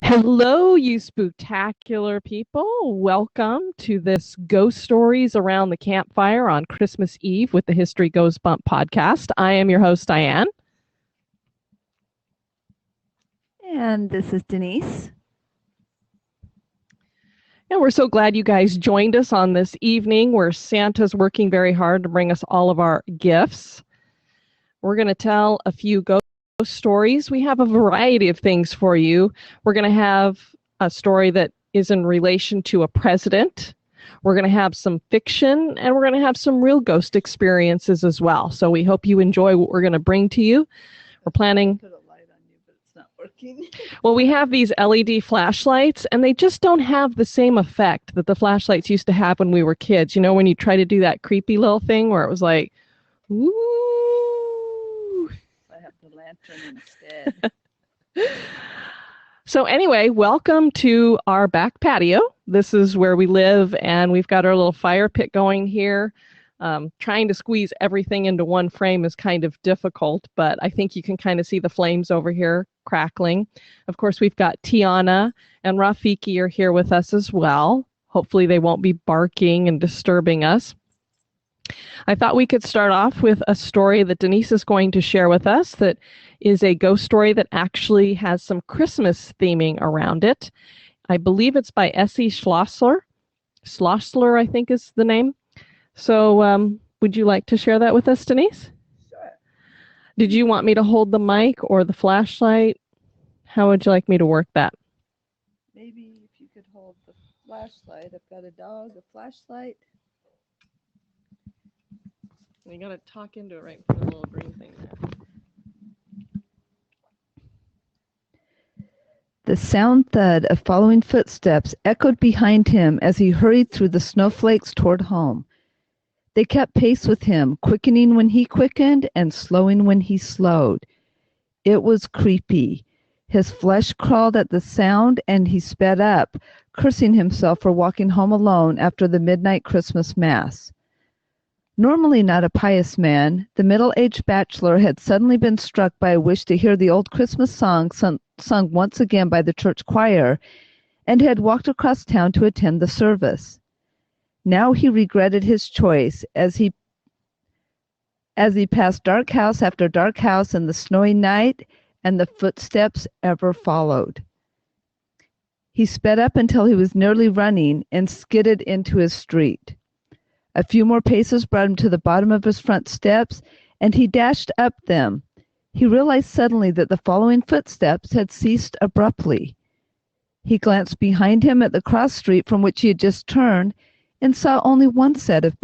Hello, you spooktacular people. Welcome to this Ghost Stories Around the Campfire on Christmas Eve with the History Ghost Bump podcast. I am your host, Diane. And this is Denise. And we're so glad you guys joined us on this evening where Santa's working very hard to bring us all of our gifts. We're going to tell a few ghost stories. We have a variety of things for you. We're going to have a story that is in relation to a president. We're going to have some fiction, and we're going to have some real ghost experiences as well. So we hope you enjoy what we're going to bring to you. We're planning... Put a light on you, but it's not working. Well, we have these LED flashlights, and they just don't have the same effect that the flashlights used to have when we were kids. You know, when you try to do that creepy little thing where it was like, ooh. I have the lantern instead. So anyway, welcome to our back patio. This is where we live, and we've got our little fire pit going here. Trying to squeeze everything into one frame is kind of difficult, but I think you can kind of see the flames over here crackling. Of course, we've got Tiana and Rafiki are here with us as well. Hopefully they won't be barking and disturbing us. I thought we could start off with a story that Denise is going to share with us that is a ghost story that actually has some Christmas theming around it. I believe it's by S.E. Schlosser. Schlosser, I think is the name. So would you like to share that with us, Denise? Sure. Did you want me to hold the mic or the flashlight? How would you like me to work that? Maybe if you could hold the flashlight. I've got a dog, a flashlight. You got to talk into it right for the little green thing there. The sound thud of following footsteps echoed behind him as he hurried through the snowflakes toward home. They kept pace with him, quickening when he quickened and slowing when he slowed. It was creepy. His flesh crawled at the sound, and he sped up, cursing himself for walking home alone after the midnight Christmas Mass. Normally not a pious man, the middle-aged bachelor had suddenly been struck by a wish to hear the old Christmas song sung once again by the church choir, and had walked across town to attend the service. Now he regretted his choice as he passed dark house after dark house in the snowy night, and the footsteps ever followed. He sped up until he was nearly running and skidded into his street. A few more paces brought him to the bottom of his front steps, and he dashed up them. He realized suddenly that the following footsteps had ceased abruptly. He glanced behind him at the cross street from which he had just turned, and saw only one set of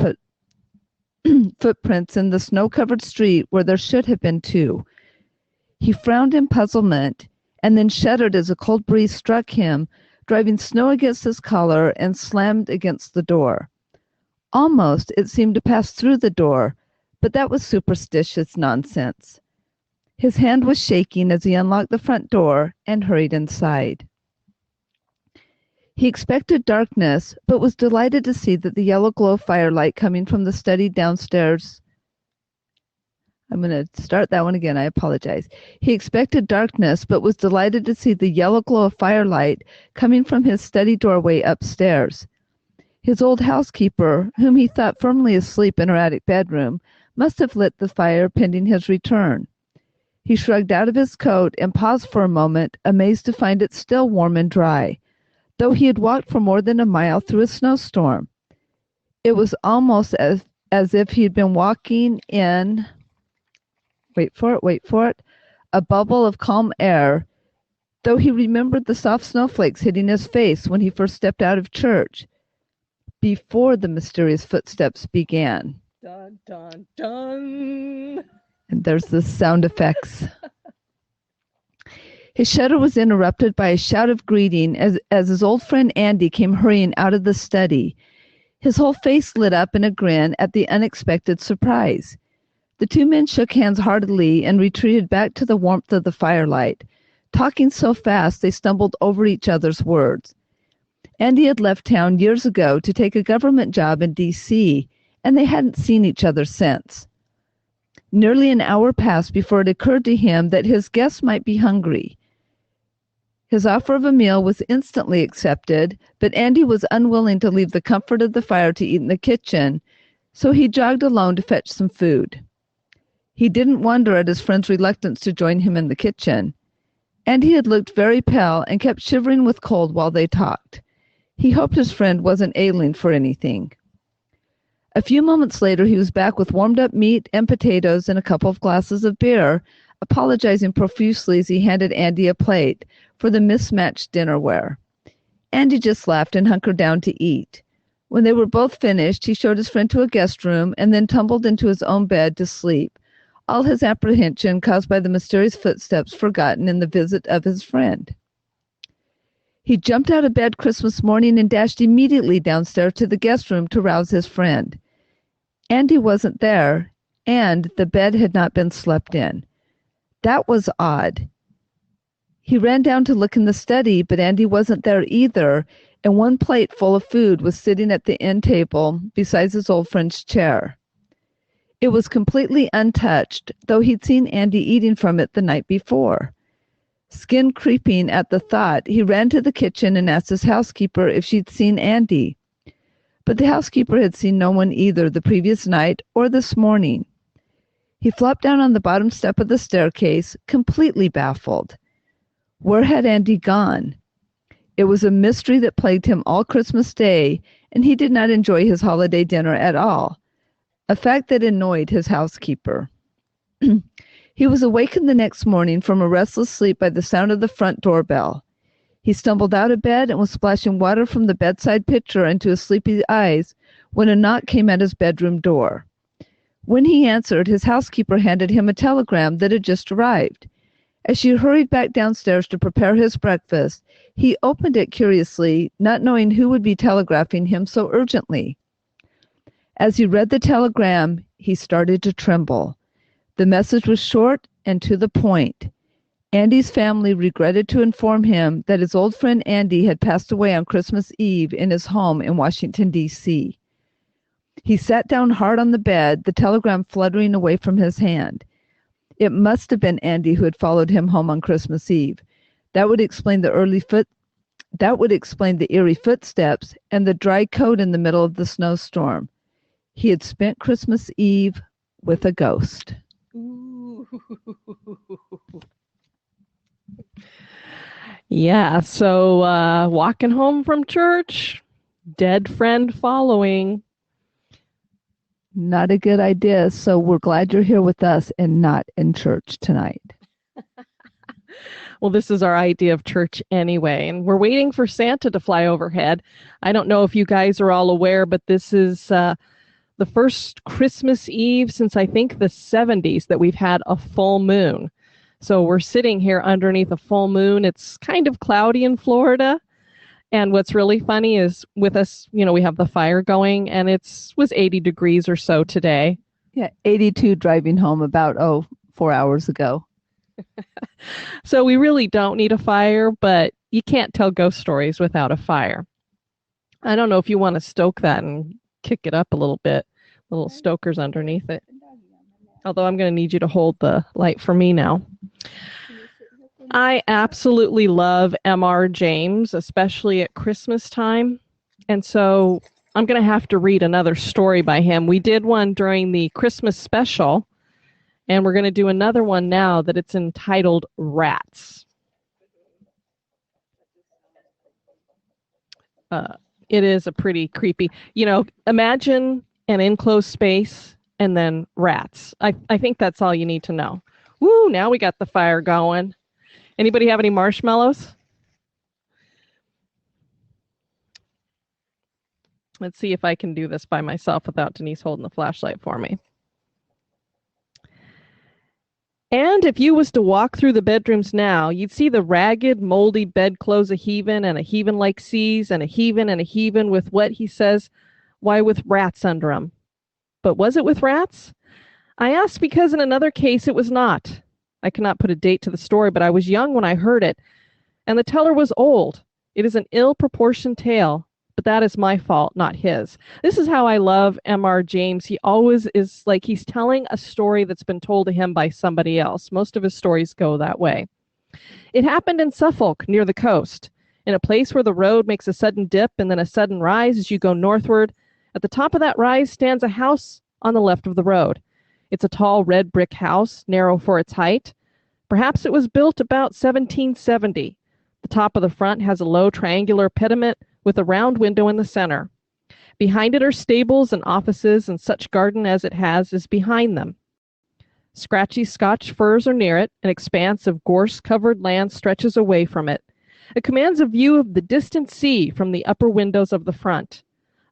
footprints in the snow-covered street where there should have been two. He frowned in puzzlement, and then shuddered as a cold breeze struck him, driving snow against his collar, and slammed against the door. Almost it seemed to pass through the door, but that was superstitious nonsense. His hand was shaking as he unlocked the front door and hurried inside. He expected darkness, but was delighted to see that the yellow glow of firelight coming from the study downstairs. I'm going to start that one again. I apologize. He expected darkness, but was delighted to see the yellow glow of firelight coming from his study doorway upstairs. His old housekeeper, whom he thought firmly asleep in her attic bedroom, must have lit the fire pending his return. He shrugged out of his coat and paused for a moment, amazed to find it still warm and dry, though he had walked for more than a mile through a snowstorm. It was almost as if he had been walking in, wait for it, a bubble of calm air, though he remembered the soft snowflakes hitting his face when he first stepped out of church, before the mysterious footsteps began. Dun, dun, dun. And there's the sound effects. His shudder was interrupted by a shout of greeting as his old friend Andy came hurrying out of the study. His whole face lit up in a grin at the unexpected surprise. The two men shook hands heartily and retreated back to the warmth of the firelight, talking so fast they stumbled over each other's words. Andy had left town years ago to take a government job in D.C., and they hadn't seen each other since. Nearly an hour passed before it occurred to him that his guests might be hungry. His offer of a meal was instantly accepted, but Andy was unwilling to leave the comfort of the fire to eat in the kitchen, so he jogged alone to fetch some food. He didn't wonder at his friend's reluctance to join him in the kitchen. Andy had looked very pale and kept shivering with cold while they talked. He hoped his friend wasn't ailing for anything. A few moments later, he was back with warmed-up meat and potatoes and a couple of glasses of beer, apologizing profusely as he handed Andy a plate for the mismatched dinnerware. Andy just laughed and hunkered down to eat. When they were both finished, he showed his friend to a guest room and then tumbled into his own bed to sleep, all his apprehension caused by the mysterious footsteps forgotten in the visit of his friend. He jumped out of bed Christmas morning and dashed immediately downstairs to the guest room to rouse his friend. Andy wasn't there, and the bed had not been slept in. That was odd. He ran down to look in the study, but Andy wasn't there either, and one plate full of food was sitting at the end table beside his old friend's chair. It was completely untouched, though he'd seen Andy eating from it the night before. Skin creeping at the thought, he ran to the kitchen and asked his housekeeper if she'd seen Andy. But the housekeeper had seen no one either the previous night or this morning. He flopped down on the bottom step of the staircase, completely baffled. Where had Andy gone? It was a mystery that plagued him all Christmas Day, and he did not enjoy his holiday dinner at all, a fact that annoyed his housekeeper. He was awakened the next morning from a restless sleep by the sound of the front doorbell. He stumbled out of bed and was splashing water from the bedside pitcher into his sleepy eyes when a knock came at his bedroom door. When he answered, his housekeeper handed him a telegram that had just arrived. As she hurried back downstairs to prepare his breakfast, he opened it curiously, not knowing who would be telegraphing him so urgently. As he read the telegram, he started to tremble. The message was short and to the point. Andy's family regretted to inform him that his old friend Andy had passed away on Christmas Eve in his home in Washington, D.C. He sat down hard on the bed, the telegram fluttering away from his hand. It must have been Andy who had followed him home on Christmas Eve. That would explain the eerie footsteps and the dry coat in the middle of the snowstorm. He had spent Christmas Eve with a ghost. Ooh. Yeah, so walking home from church, dead friend following. Not a good idea, so we're glad you're here with us and not in church tonight. Well, this is our idea of church anyway, and we're waiting for Santa to fly overhead. I don't know if you guys are all aware, but this is the first Christmas Eve since I think the 70s that we've had a full moon. So we're sitting here underneath a full moon. It's kind of cloudy in Florida. And what's really funny is with us, we have the fire going, and was 80 degrees or so today. Yeah, 82 driving home about, 4 hours ago. So we really don't need a fire, but you can't tell ghost stories without a fire. I don't know if you want to stoke that and kick it up a little bit. Little stokers underneath it. Although I'm going to need you to hold the light for me now. I absolutely love M.R. James, especially at Christmas time. And so I'm going to have to read another story by him. We did one during the Christmas special, and we're going to do another one now that it's entitled Rats. It is a pretty creepy, imagine an enclosed space and then rats. I think that's all you need to know. Woo, now we got the fire going. Anybody have any marshmallows? Let's see if I can do this by myself without Denise holding the flashlight for me. And if you was to walk through the bedrooms now, you'd see the ragged, moldy bedclothes a-heaving and a-heaving like seas and a-heaving with what he says, why, with rats under 'em. But was it with rats? I asked because in another case it was not. I cannot put a date to the story, but I was young when I heard it, and the teller was old. It is an ill-proportioned tale, but that is my fault, not his. This is how I love M.R. James. He always is like he's telling a story that's been told to him by somebody else. Most of his stories go that way. It happened in Suffolk, near the coast, in a place where the road makes a sudden dip and then a sudden rise as you go northward. At the top of that rise stands a house on the left of the road. It's a tall red brick house, narrow for its height. Perhaps it was built about 1770. The top of the front has a low triangular pediment with a round window in the center. Behind it are stables and offices, and such garden as it has is behind them. Scratchy Scotch firs are near it. An expanse of gorse-covered land stretches away from it. It commands a view of the distant sea from the upper windows of the front.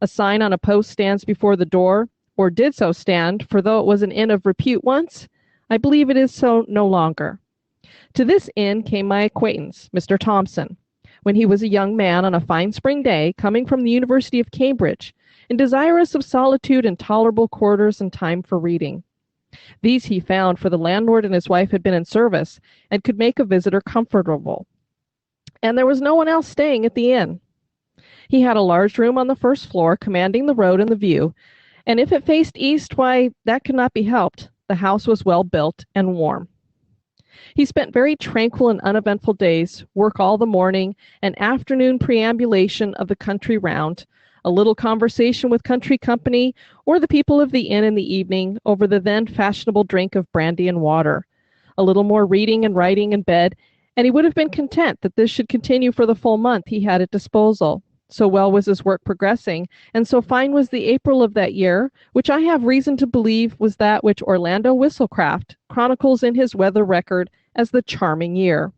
A sign on a post stands before the door, or did so stand, for though it was an inn of repute once, I believe it is so no longer. To this inn came my acquaintance, Mr. Thompson, when he was a young man on a fine spring day, coming from the University of Cambridge, and desirous of solitude and tolerable quarters and time for reading. These he found, for the landlord and his wife had been in service, and could make a visitor comfortable. And there was no one else staying at the inn. He had a large room on the first floor, commanding the road and the view, and if it faced east, why, that could not be helped. The house was well built and warm. He spent very tranquil and uneventful days, work all the morning, an afternoon perambulation of the country round, a little conversation with country company or the people of the inn in the evening over the then fashionable drink of brandy and water, a little more reading and writing in bed, and he would have been content that this should continue for the full month he had at disposal. So well was his work progressing, and so fine was the April of that year, which I have reason to believe was that which Orlando Whistlecraft chronicles in his weather record as the charming year.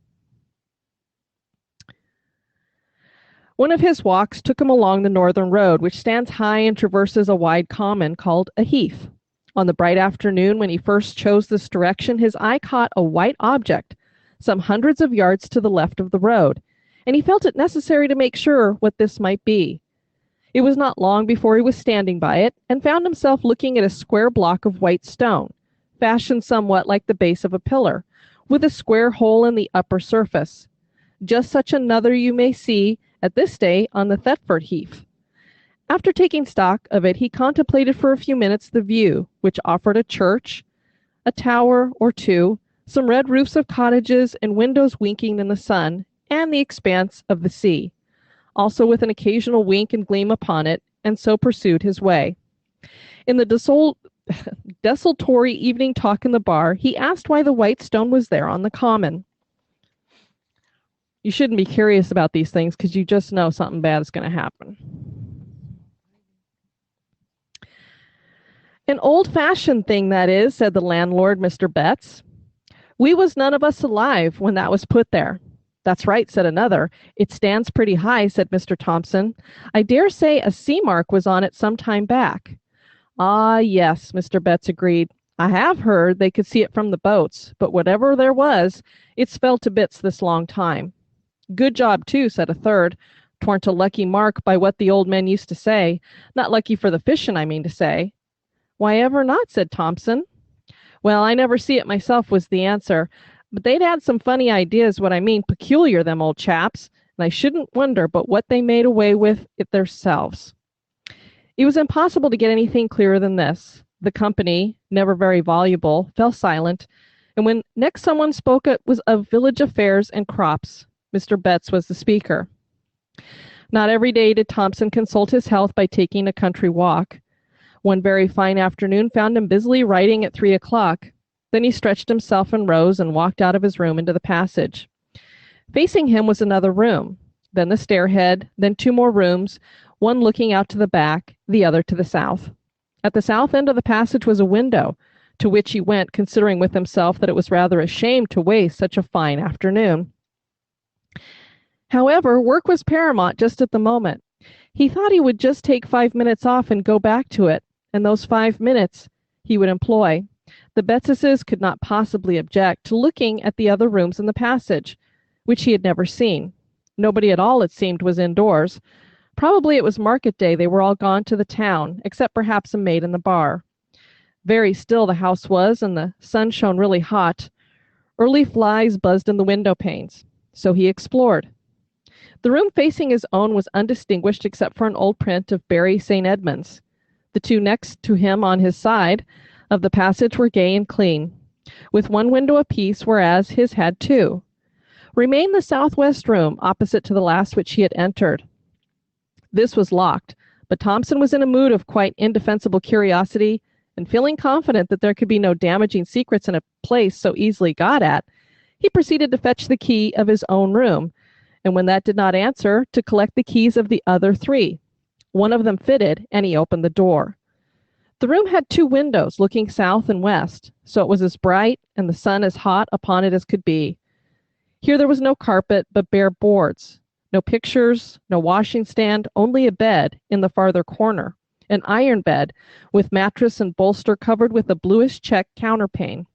One of his walks took him along the northern road, which stands high and traverses a wide common called a heath. On the bright afternoon when he first chose this direction, his eye caught a white object some hundreds of yards to the left of the road, and he felt it necessary to make sure what this might be. It was not long before he was standing by it, and found himself looking at a square block of white stone, fashioned somewhat like the base of a pillar, with a square hole in the upper surface. Just such another you may see at this day on the Thetford Heath. After taking stock of it, he contemplated for a few minutes the view, which offered a church, a tower or two, some red roofs of cottages and windows winking in the sun, and the expanse of the sea, also with an occasional wink and gleam upon it, and so pursued his way. In the desultory evening talk in the bar, he asked why the white stone was there on the common. You shouldn't be curious about these things, because you just know something bad is going to happen. An old-fashioned thing, that is, said the landlord, Mr. Betts. We was none of us alive when that was put there. That's right, said another. It stands pretty high, said Mr. Thompson. I dare say a sea mark was on it some time back. Ah, yes, Mr. Betts agreed. I have heard they could see it from the boats, but whatever there was, it's fell to bits this long time. Good job, too, said a third. 'Twarn't a lucky mark by what the old men used to say. Not lucky for the fishin', I mean to say. Why ever not, said Thompson. Well, I never see it myself, was the answer. But they'd had some funny ideas, what I mean, peculiar, them old chaps, and I shouldn't wonder but what they made away with it theirselves. It was impossible to get anything clearer than this. The company, never very voluble, fell silent, and when next someone spoke, it was of village affairs and crops. Mr. Betts was the speaker. Not every day did Thompson consult his health by taking a country walk. One very fine afternoon found him busily writing at 3 o'clock. Then he stretched himself and rose and walked out of his room into the passage. Facing him was another room, then the stairhead, then two more rooms, one looking out to the back, the other to the south. At the south end of the passage was a window, to which he went, considering with himself that it was rather a shame to waste such a fine afternoon. However, work was paramount just at the moment. He thought he would just take 5 minutes off and go back to it, and those 5 minutes he would employ. The Bettses could not possibly object to looking at the other rooms in the passage, which he had never seen. Nobody at all, it seemed, was indoors. Probably it was market day. They were all gone to the town, except perhaps a maid in the bar. Very still the house was, and the sun shone really hot. Early flies buzzed in the window panes. So he explored. The room facing his own was undistinguished except for an old print of Bury St. Edmunds. The two next to him on his side of the passage were gay and clean, with one window apiece, whereas his had two. remained the southwest room opposite to the last which he had entered. This was locked, but Thompson was in a mood of quite indefensible curiosity, and feeling confident that there could be no damaging secrets in a place so easily got at, he proceeded to fetch the key of his own room, and when that did not answer, to collect the keys of the other 3. One of them fitted, and he opened the door. The room had 2 windows looking south and west, so it was as bright and the sun as hot upon it as could be. Here there was no carpet, but bare boards. No pictures, no washing stand, only a bed in the farther corner, an iron bed with mattress and bolster covered with a bluish check counterpane.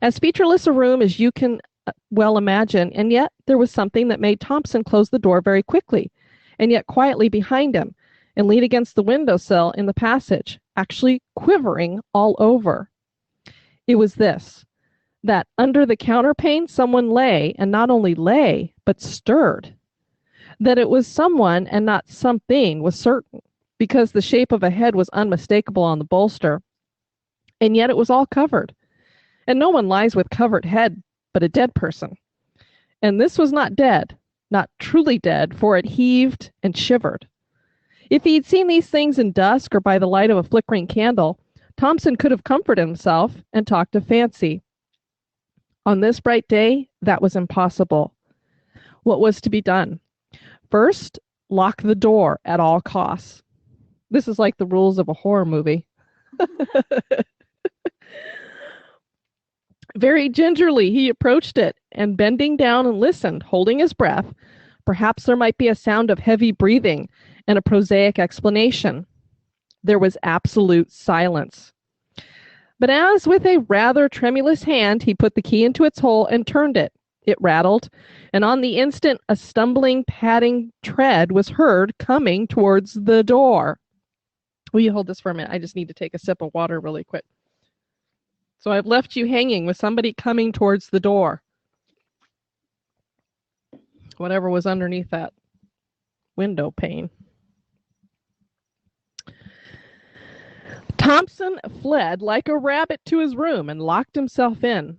As featureless a room as you can well imagine, and yet there was something that made Thompson close the door very quickly, and yet quietly behind him, and lean against the windowsill in the passage, actually quivering all over. It was this, that under the counterpane someone lay, and not only lay, but stirred. That it was someone and not something was certain, because the shape of a head was unmistakable on the bolster, and yet it was all covered. And no one lies with covered head but a dead person. And this was not dead, not truly dead, for it heaved and shivered. If he had seen these things in dusk or by the light of a flickering candle, Thompson could have comforted himself and talked of fancy. On this bright day, that was impossible. What was to be done? First, lock the door at all costs. This is like the rules of a horror movie. Very gingerly he approached it, and bending down and listened, holding his breath, perhaps there might be a sound of heavy breathing and a prosaic explanation. There was absolute silence. But as with a rather tremulous hand he put the key into its hole and turned it, it rattled, and on the instant a stumbling, padding tread was heard coming towards the door. Will you hold this for a minute? I just need to take a sip of water really quick. So I've left you hanging with somebody coming towards the door. Whatever was underneath that window pane. Thompson fled like a rabbit to his room and locked himself in.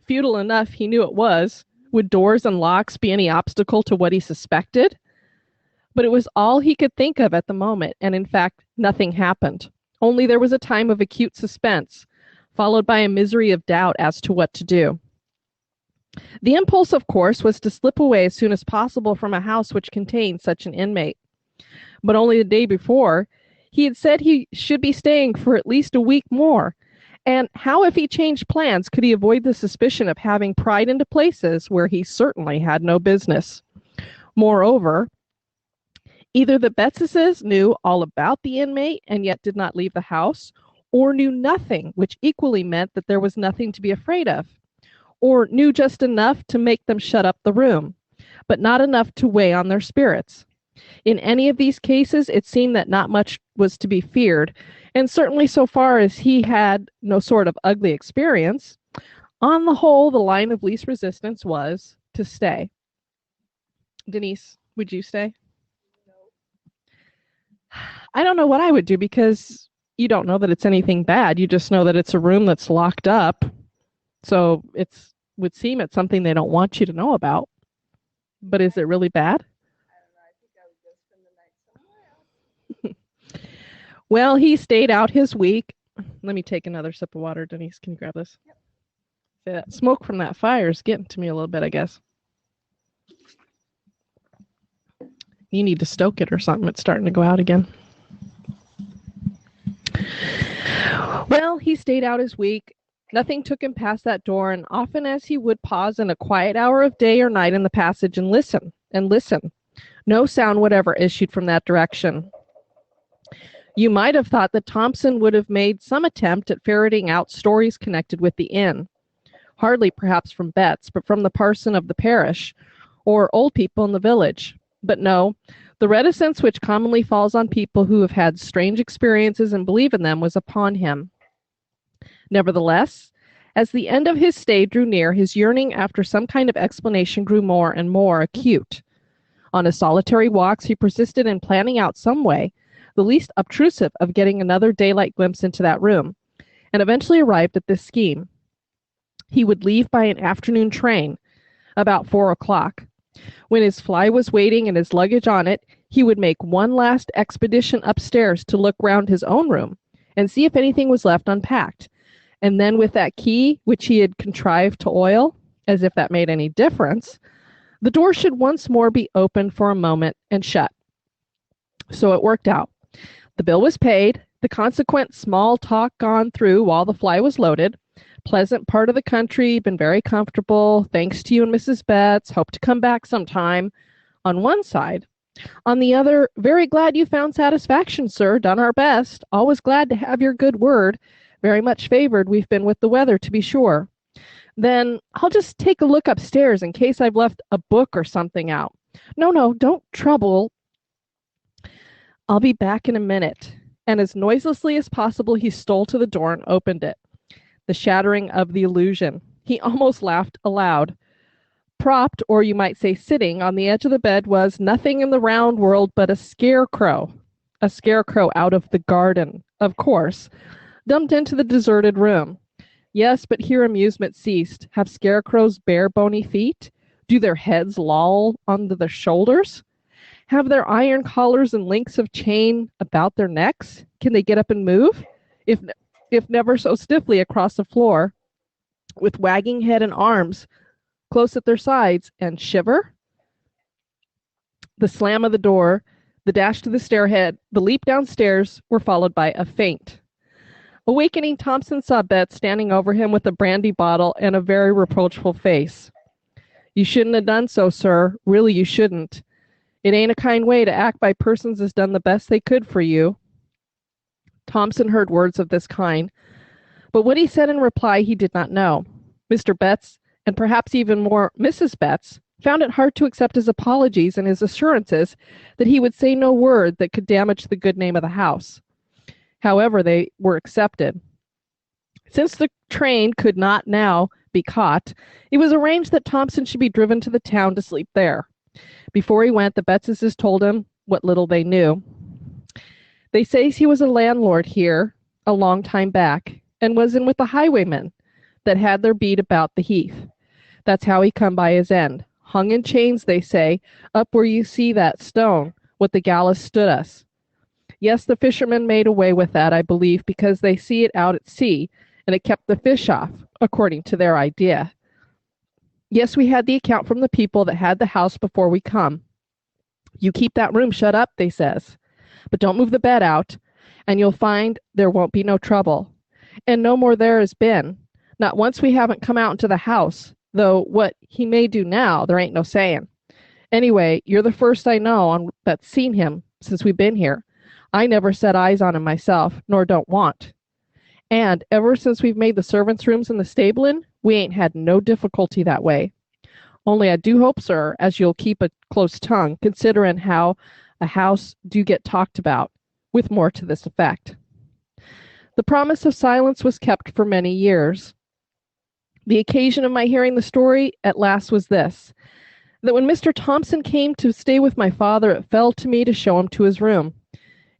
Futile enough he knew it was. Would doors and locks be any obstacle to what he suspected? But it was all he could think of at the moment, and in fact, nothing happened. Only there was a time of acute suspense, followed by a misery of doubt as to what to do. The impulse, of course, was to slip away as soon as possible from a house which contained such an inmate. But only the day before, he had said he should be staying for at least a week more. And how, if he changed plans, could he avoid the suspicion of having pried into places where he certainly had no business? Moreover, either the Betzeses knew all about the inmate and yet did not leave the house, or knew nothing, which equally meant that there was nothing to be afraid of, or knew just enough to make them shut up the room, but not enough to weigh on their spirits. In any of these cases, it seemed that not much was to be feared, and certainly so far as he had no sort of ugly experience, on the whole, the line of least resistance was to stay. Denise, would you stay? No. I don't know what I would do, because you don't know that it's anything bad. You just know that it's a room that's locked up. So it would seem it's something they don't want you to know about. But is it really bad? I don't know. I think I would go spend the night somewhere else. Well, he stayed out his week. Let me take another sip of water. Denise, can you grab this? Yep. See, that smoke from that fire is getting to me a little bit, I guess. You need to stoke it or something. It's starting to go out again. Well, he stayed out his week. Nothing took him past that door, and often as he would pause in a quiet hour of day or night in the passage and listen, no sound whatever issued from that direction. You might have thought that Thompson would have made some attempt at ferreting out stories connected with the inn. Hardly perhaps from Betts, but from the parson of the parish, or old people in the village. But no, the reticence which commonly falls on people who have had strange experiences and believe in them was upon him. Nevertheless, as the end of his stay drew near, his yearning after some kind of explanation grew more and more acute. On his solitary walks, he persisted in planning out some way, the least obtrusive, of getting another daylight glimpse into that room, and eventually arrived at this scheme. He would leave by an afternoon train, about 4 o'clock. When his fly was waiting and his luggage on it, he would make one last expedition upstairs to look round his own room and see if anything was left unpacked. And then with that key, which he had contrived to oil, as if that made any difference, the door should once more be opened for a moment and shut. So it worked out. The bill was paid, the consequent small talk gone through while the fly was loaded. Pleasant part of the country, been very comfortable. Thanks to you and Mrs. Betts. Hope to come back sometime. On one side. On the other, very glad you found satisfaction, sir. Done our best. Always glad to have your good word. Very much favored we've been with the weather, to be sure. Then I'll just take a look upstairs in case I've left a book or something out. No, don't trouble. I'll be back in a minute. And as noiselessly as possible, he stole to the door and opened it. The shattering of the illusion. He almost laughed aloud. Propped, or you might say sitting, on the edge of the bed was nothing in the round world but a scarecrow. A scarecrow out of the garden, of course, dumped into the deserted room. Yes, but here amusement ceased. Have scarecrows bare bony feet? Do their heads loll onto their shoulders? Have their iron collars and links of chain about their necks? Can they get up and move? If never so stiffly across the floor, with wagging head and arms close at their sides, and shiver? The slam of the door, the dash to the stairhead, the leap downstairs were followed by a faint. Awakening, Thompson saw Betts standing over him with a brandy bottle and a very reproachful face. You shouldn't have done so, sir. Really, you shouldn't. It ain't a kind way to act by persons as done the best they could for you. Thompson heard words of this kind, but what he said in reply he did not know. Mr. Betts, and perhaps even more Mrs. Betts, found it hard to accept his apologies and his assurances that he would say no word that could damage the good name of the house. However, they were accepted. Since the train could not now be caught, it was arranged that Thompson should be driven to the town to sleep there. Before he went, the Bettses told him what little they knew. They say he was a landlord here a long time back, and was in with the highwaymen that had their beat about the heath. That's how he come by his end. Hung in chains, they say, up where you see that stone, what the gallows stood us. Yes, the fishermen made away with that, I believe, because they see it out at sea, and it kept the fish off, according to their idea. Yes, we had the account from the people that had the house before we come. You keep that room shut up, they says, but don't move the bed out, and you'll find there won't be no trouble. And no more there has been. Not once we haven't come out into the house, though what he may do now, there ain't no saying. Anyway, you're the first I know that's seen him since we've been here. I never set eyes on him myself, nor don't want. And ever since we've made the servants' rooms in the stable in, we ain't had no difficulty that way. Only I do hope, sir, as you'll keep a close tongue, considering how a house do get talked about, with more to this effect. The promise of silence was kept for many years. The occasion of my hearing the story at last was this, that when Mr. Thompson came to stay with my father, it fell to me to show him to his room.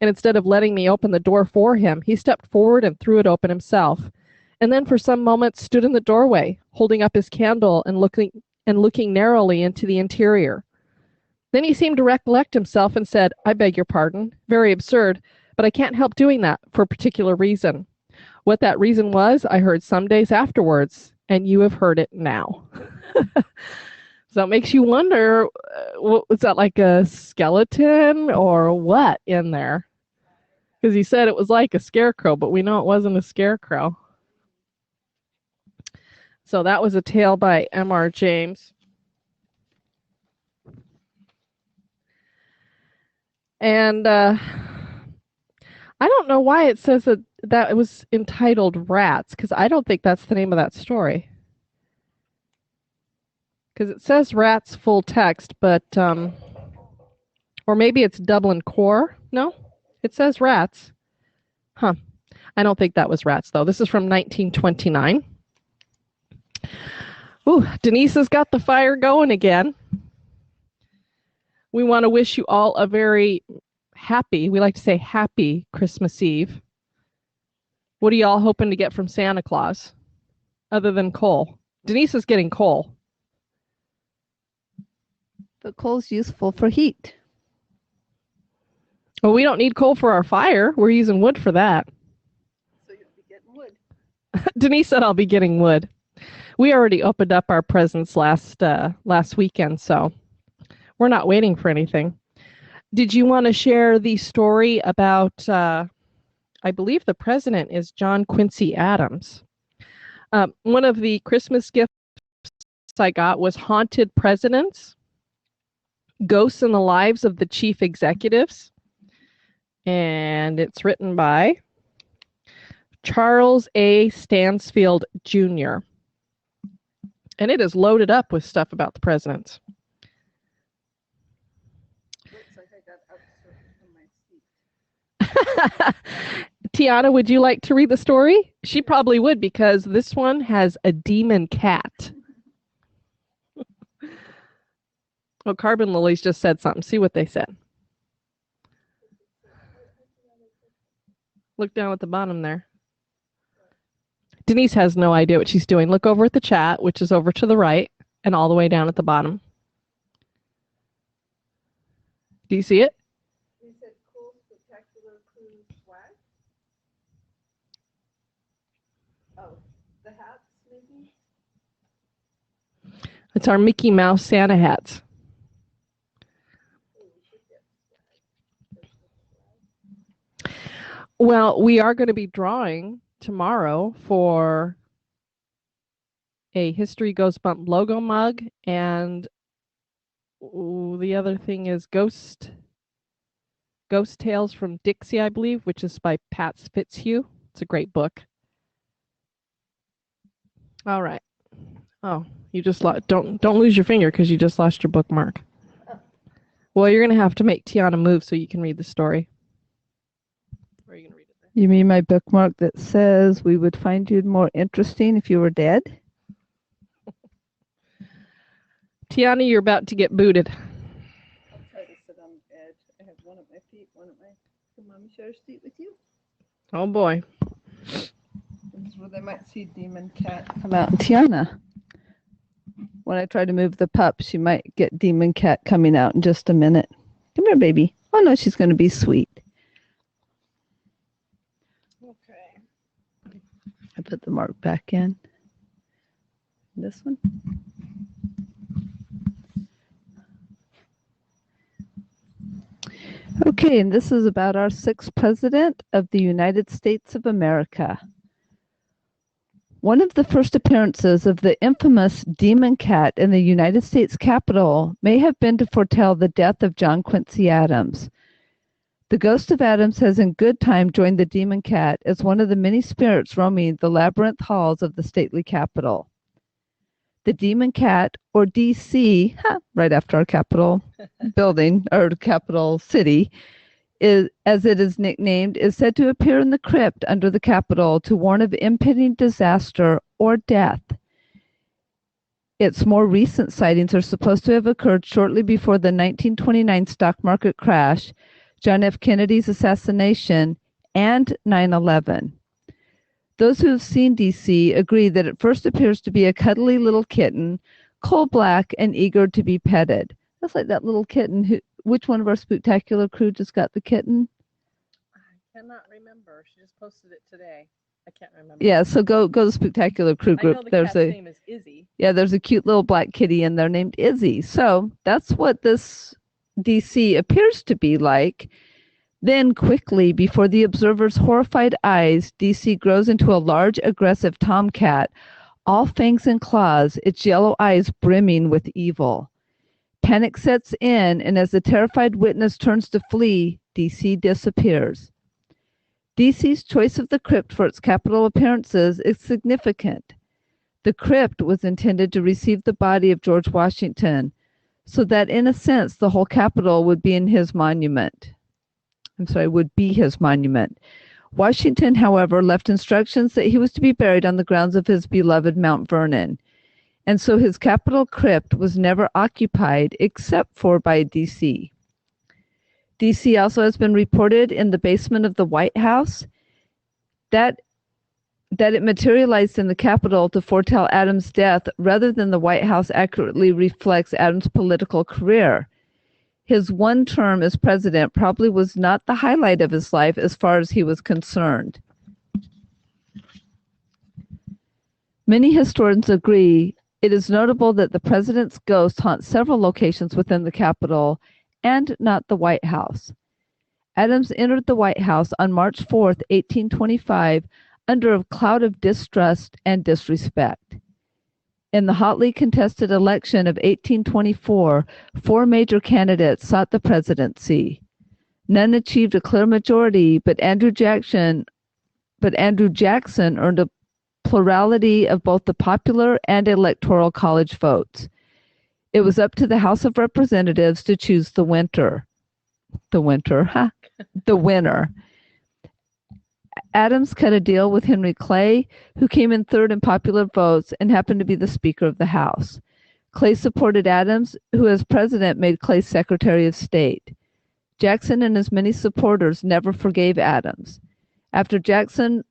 And instead of letting me open the door for him, he stepped forward and threw it open himself, and then for some moments stood in the doorway, holding up his candle and looking narrowly into the interior. Then he seemed to recollect himself and said, I beg your pardon, very absurd, but I can't help doing that for a particular reason. What that reason was, I heard some days afterwards, and you have heard it now. So it makes you wonder, was that like a skeleton or what in there? Because he said it was like a scarecrow, but we know it wasn't a scarecrow. So that was a tale by M.R. James. And I don't know why it says that it was entitled Rats, because I don't think that's the name of that story. Because it says Rats full text, but, or maybe it's Dublin Core. No, it says Rats. Huh. I don't think that was Rats, though. This is from 1929. Ooh, Denise has got the fire going again. We want to wish you all a very happy, we like to say happy Christmas Eve. What are y'all hoping to get from Santa Claus, other than coal? Denise is getting coal. But coal's useful for heat. Well, we don't need coal for our fire. We're using wood for that. So you'll be getting wood. Denise said I'll be getting wood. We already opened up our presents last weekend, so we're not waiting for anything. Did you want to share the story about, I believe the president is John Quincy Adams. One of the Christmas gifts I got was Haunted Presidents, Ghosts in the Lives of the Chief Executives. And it's written by Charles A. Stansfield Jr. And it is loaded up with stuff about the presidents. Looks like I got up from my seat. Tiana, would you like to read the story? She probably would, because this one has a demon cat. Oh, Carbon Lilies just said something. See what they said. Look down at the bottom there. Denise has no idea what she's doing. Look over at the chat, which is over to the right and all the way down at the bottom. Do you see it? You said cool, spectacular, cruise, swag? Oh, the hats, maybe? It's our Mickey Mouse Santa hats. Well, we are going to be drawing tomorrow for a History Goes Bump logo mug, and the other thing is Ghost Tales from Dixie, I believe, which is by Pat Fitzhugh. It's a great book. All right. Oh, you just don't lose your finger because you just lost your bookmark. Well, you're going to have to make Tiana move so you can read the story. Or are you going to read it there? You mean my bookmark that says we would find you more interesting if you were dead? Tiana, you're about to get booted. I'll try to sit on the edge. I have one at my feet, one at my... Can Mommy share a seat with you? Oh, boy. This is where they might see Demon Cat come out. And Tiana, when I try to move the pup, she might get Demon Cat coming out in just a minute. Come here, baby. Oh, no, she's going to be sweet. Okay. I put the mark back in. This one. Okay, and this is about our 6th president of the United States of America. One of the first appearances of the infamous Demon Cat in the United States Capitol may have been to foretell the death of John Quincy Adams. The ghost of Adams has in good time joined the Demon Cat as one of the many spirits roaming the labyrinth halls of the stately Capitol. The Demon Cat, or DC, right after our Capitol building, or Capitol City, as it is nicknamed, is said to appear in the crypt under the Capitol to warn of impending disaster or death. Its more recent sightings are supposed to have occurred shortly before the 1929 stock market crash, John F. Kennedy's assassination, and 9/11. Those who have seen DC agree that it first appears to be a cuddly little kitten, coal-black and eager to be petted. That's like that little kitten. Which one of our Spooktacular crew just got the kitten? I cannot remember. She just posted it today. I can't remember. Yeah, so go to Spooktacular crew group. I know the cat's name is Izzy. Yeah, there's a cute little black kitty in there named Izzy. So that's what this DC appears to be like. Then quickly, before the observer's horrified eyes, DC grows into a large, aggressive tomcat, all fangs and claws, its yellow eyes brimming with evil. Panic sets in, and as the terrified witness turns to flee, DC disappears. DC's choice of the crypt for its Capitol appearances is significant. The crypt was intended to receive the body of George Washington, so that in a sense the whole Capitol would be his monument. Washington, however, left instructions that he was to be buried on the grounds of his beloved Mount Vernon, and so his Capitol crypt was never occupied except for by DC. DC also has been reported in the basement of the White House. That that it materialized in the Capitol to foretell Adams' death rather than the White House accurately reflects Adams' political career. His one term as president probably was not the highlight of his life as far as he was concerned. Many historians agree it is notable that the president's ghost haunts several locations within the Capitol and not the White House. Adams entered the White House on March 4, 1825, under a cloud of distrust and disrespect. In the hotly contested election of 1824, 4 major candidates sought the presidency. None achieved a clear majority, but Andrew Jackson earned a plurality of both the popular and electoral college votes. It was up to the House of Representatives to choose the winner. Adams cut a deal with Henry Clay, who came in third in popular votes and happened to be the Speaker of the House. Clay supported Adams, who as president made Clay Secretary of State. Jackson and his many supporters never forgave Adams. After Jackson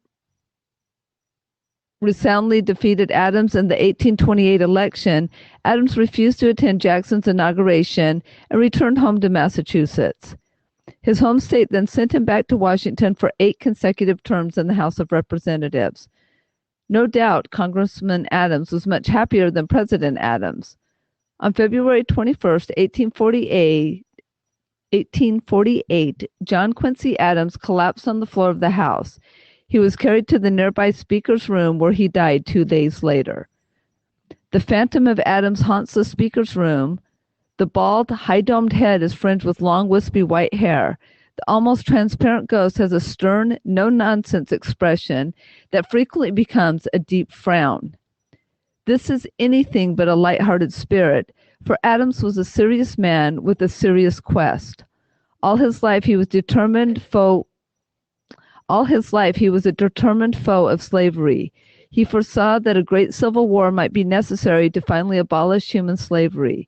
resoundingly defeated Adams in the 1828 election, Adams refused to attend Jackson's inauguration and returned home to Massachusetts. His home state then sent him back to Washington for 8 consecutive terms in the House of Representatives. No doubt Congressman Adams was much happier than President Adams. On February 21, 1848, John Quincy Adams collapsed on the floor of the House. He was carried to the nearby Speaker's room, where he died 2 days later. The phantom of Adams haunts the Speaker's room. The bald, high-domed head is fringed with long, wispy white hair. The almost transparent ghost has a stern, no-nonsense expression that frequently becomes a deep frown. This is anything but a light-hearted spirit, for Adams was a serious man with a serious quest. All his life he was a determined foe of slavery. He foresaw that a great civil war might be necessary to finally abolish human slavery.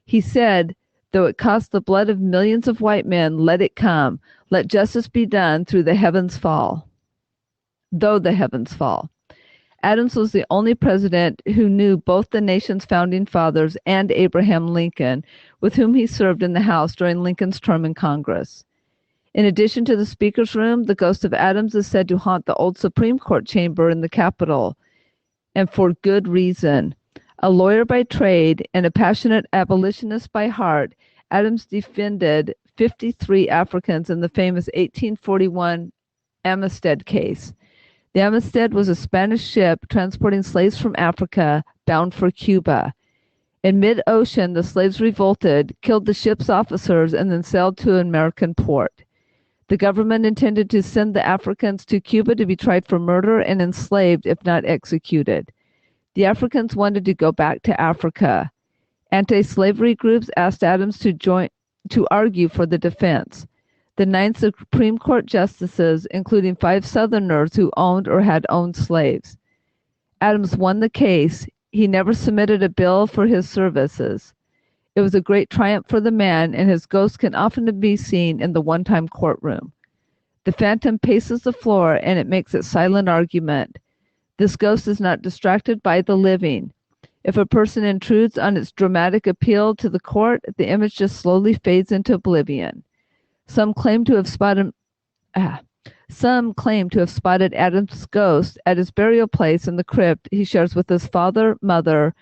He said, though it cost the blood of millions of white men, let it come. Let justice be done though the heavens fall. Adams was the only president who knew both the nation's founding fathers and Abraham Lincoln, with whom he served in the House during Lincoln's term in Congress. In addition to the Speaker's room, the ghost of Adams is said to haunt the old Supreme Court chamber in the Capitol, and for good reason. A lawyer by trade and a passionate abolitionist by heart, Adams defended 53 Africans in the famous 1841 Amistad case. The Amistad was a Spanish ship transporting slaves from Africa bound for Cuba. In mid-ocean, the slaves revolted, killed the ship's officers, and then sailed to an American port. The government intended to send the Africans to Cuba to be tried for murder and enslaved if not executed. The Africans wanted to go back to Africa. Anti-slavery groups asked Adams to argue for the defense. The 9 Supreme Court justices, including 5 Southerners who owned or had owned slaves. Adams won the case. He never submitted a bill for his services. It was a great triumph for the man, and his ghost can often be seen in the one-time courtroom. The phantom paces the floor, and it makes its silent argument. This ghost is not distracted by the living. If a person intrudes on its dramatic appeal to the court, the image just slowly fades into oblivion. Some claim to have spotted Adams' ghost at his burial place in the crypt he shares with his father, mother,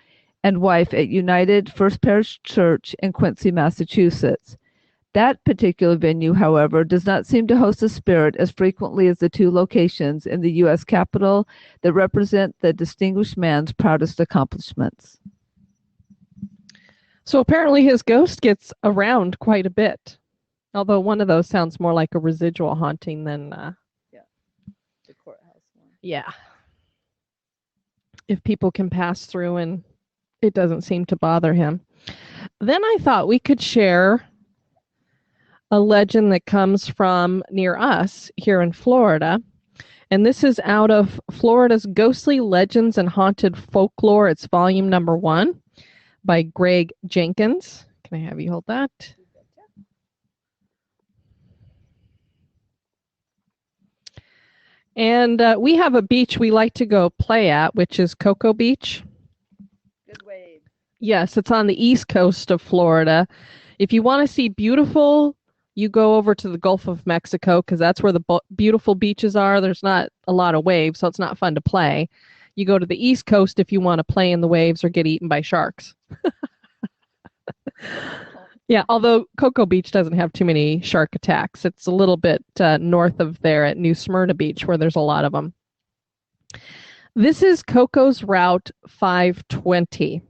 and wife at United First Parish Church in Quincy, Massachusetts. That particular venue, however, does not seem to host a spirit as frequently as the 2 locations in the U.S. Capitol that represent the distinguished man's proudest accomplishments. So apparently his ghost gets around quite a bit, although one of those sounds more like a residual haunting than the courthouse one. Yeah. If people can pass through and it doesn't seem to bother him. Then I thought we could share a legend that comes from near us here in Florida. And this is out of Florida's Ghostly Legends and Haunted Folklore. It's volume number 1 by Greg Jenkins. Can I have you hold that? And we have a beach we like to go play at, which is Cocoa Beach. Good wave. Yes, it's on the east coast of Florida. If you want to see beautiful, you go over to the Gulf of Mexico because that's where the beautiful beaches are. There's not a lot of waves, so it's not fun to play. You go to the east coast if you want to play in the waves or get eaten by sharks. Yeah, although Cocoa Beach doesn't have too many shark attacks. It's a little bit north of there at New Smyrna Beach where there's a lot of them. This is Coco's Route 520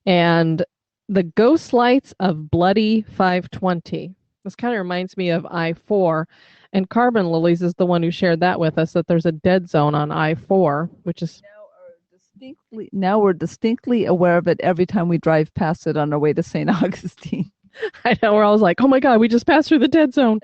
and the ghost lights of Bloody 520. This kind of reminds me of I-4, and Carbon Lilies is the one who shared that with us, that there's a dead zone on I-4, which is... Now we're distinctly aware of it every time we drive past it on our way to St. Augustine. I know, we're always like, oh my God, we just passed through the dead zone.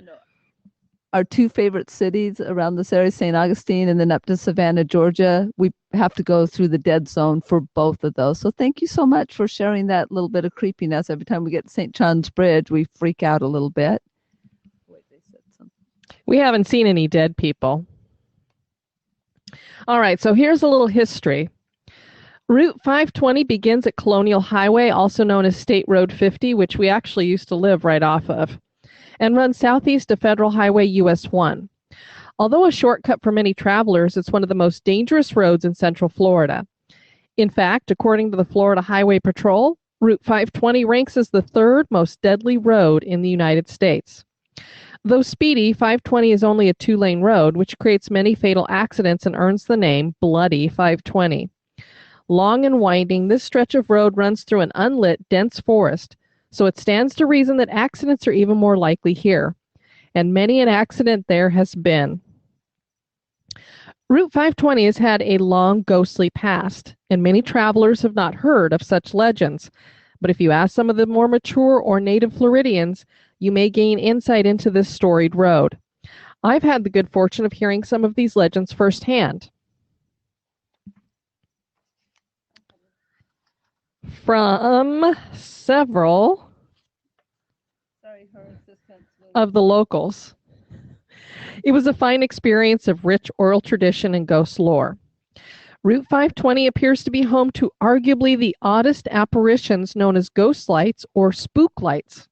Our two favorite cities around this area, St. Augustine and then up to Savannah, Georgia, we have to go through the dead zone for both of those. So thank you so much for sharing that little bit of creepiness. Every time we get to St. John's Bridge, we freak out a little bit. We haven't seen any dead people. All right, so here's a little history. Route 520 begins at Colonial Highway, also known as State Road 50, which we actually used to live right off of, and runs southeast to Federal Highway US 1. Although a shortcut for many travelers, it's one of the most dangerous roads in Central Florida. In fact, according to the Florida Highway Patrol, Route 520 ranks as the third most deadly road in the United States. Though speedy, 520 is only a two-lane road, which creates many fatal accidents and earns the name Bloody 520. Long and winding, this stretch of road runs through an unlit, dense forest, so it stands to reason that accidents are even more likely here. And many an accident there has been. Route 520 has had a long, ghostly past, and many travelers have not heard of such legends. But if you ask some of the more mature or native Floridians, you may gain insight into this storied road. I've had the good fortune of hearing some of these legends firsthand. From several of the locals. It was a fine experience of rich oral tradition and ghost lore. Route 520 appears to be home to arguably the oddest apparitions known as ghost lights or spook lights.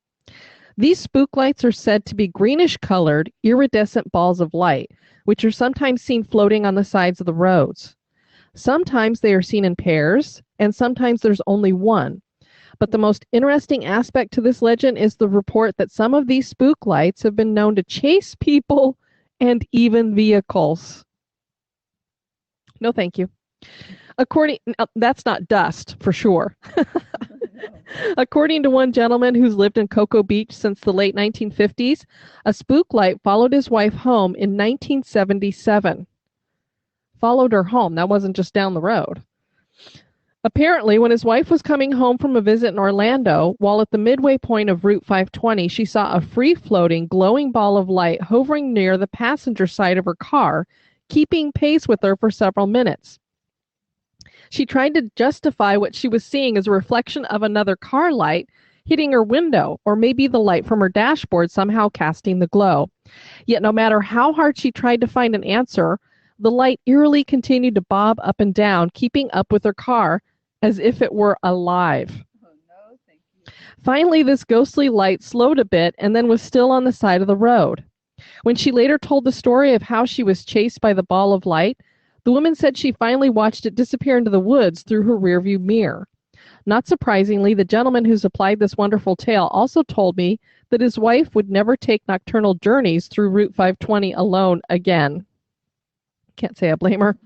These spook lights are said to be greenish-colored, iridescent balls of light, which are sometimes seen floating on the sides of the roads. Sometimes they are seen in pairs, and sometimes there's only one. But the most interesting aspect to this legend is the report that some of these spook lights have been known to chase people and even vehicles. No, thank you. That's not dust, for sure. According to one gentleman who's lived in Cocoa Beach since the late 1950s, a spook light followed his wife home in 1977. Followed her home. That wasn't just down the road. Apparently, when his wife was coming home from a visit in Orlando, while at the midway point of Route 520, she saw a free-floating, glowing ball of light hovering near the passenger side of her car, keeping pace with her for several minutes. She tried to justify what she was seeing as a reflection of another car light hitting her window, or maybe the light from her dashboard somehow casting the glow. Yet no matter how hard she tried to find an answer, the light eerily continued to bob up and down, keeping up with her car as if it were alive. Oh, no, thank you. Finally, this ghostly light slowed a bit and then was still on the side of the road. When she later told the story of how she was chased by the ball of light, the woman said she finally watched it disappear into the woods through her rearview mirror. Not surprisingly, the gentleman who supplied this wonderful tale also told me that his wife would never take nocturnal journeys through Route 520 alone again. Can't say I blame her.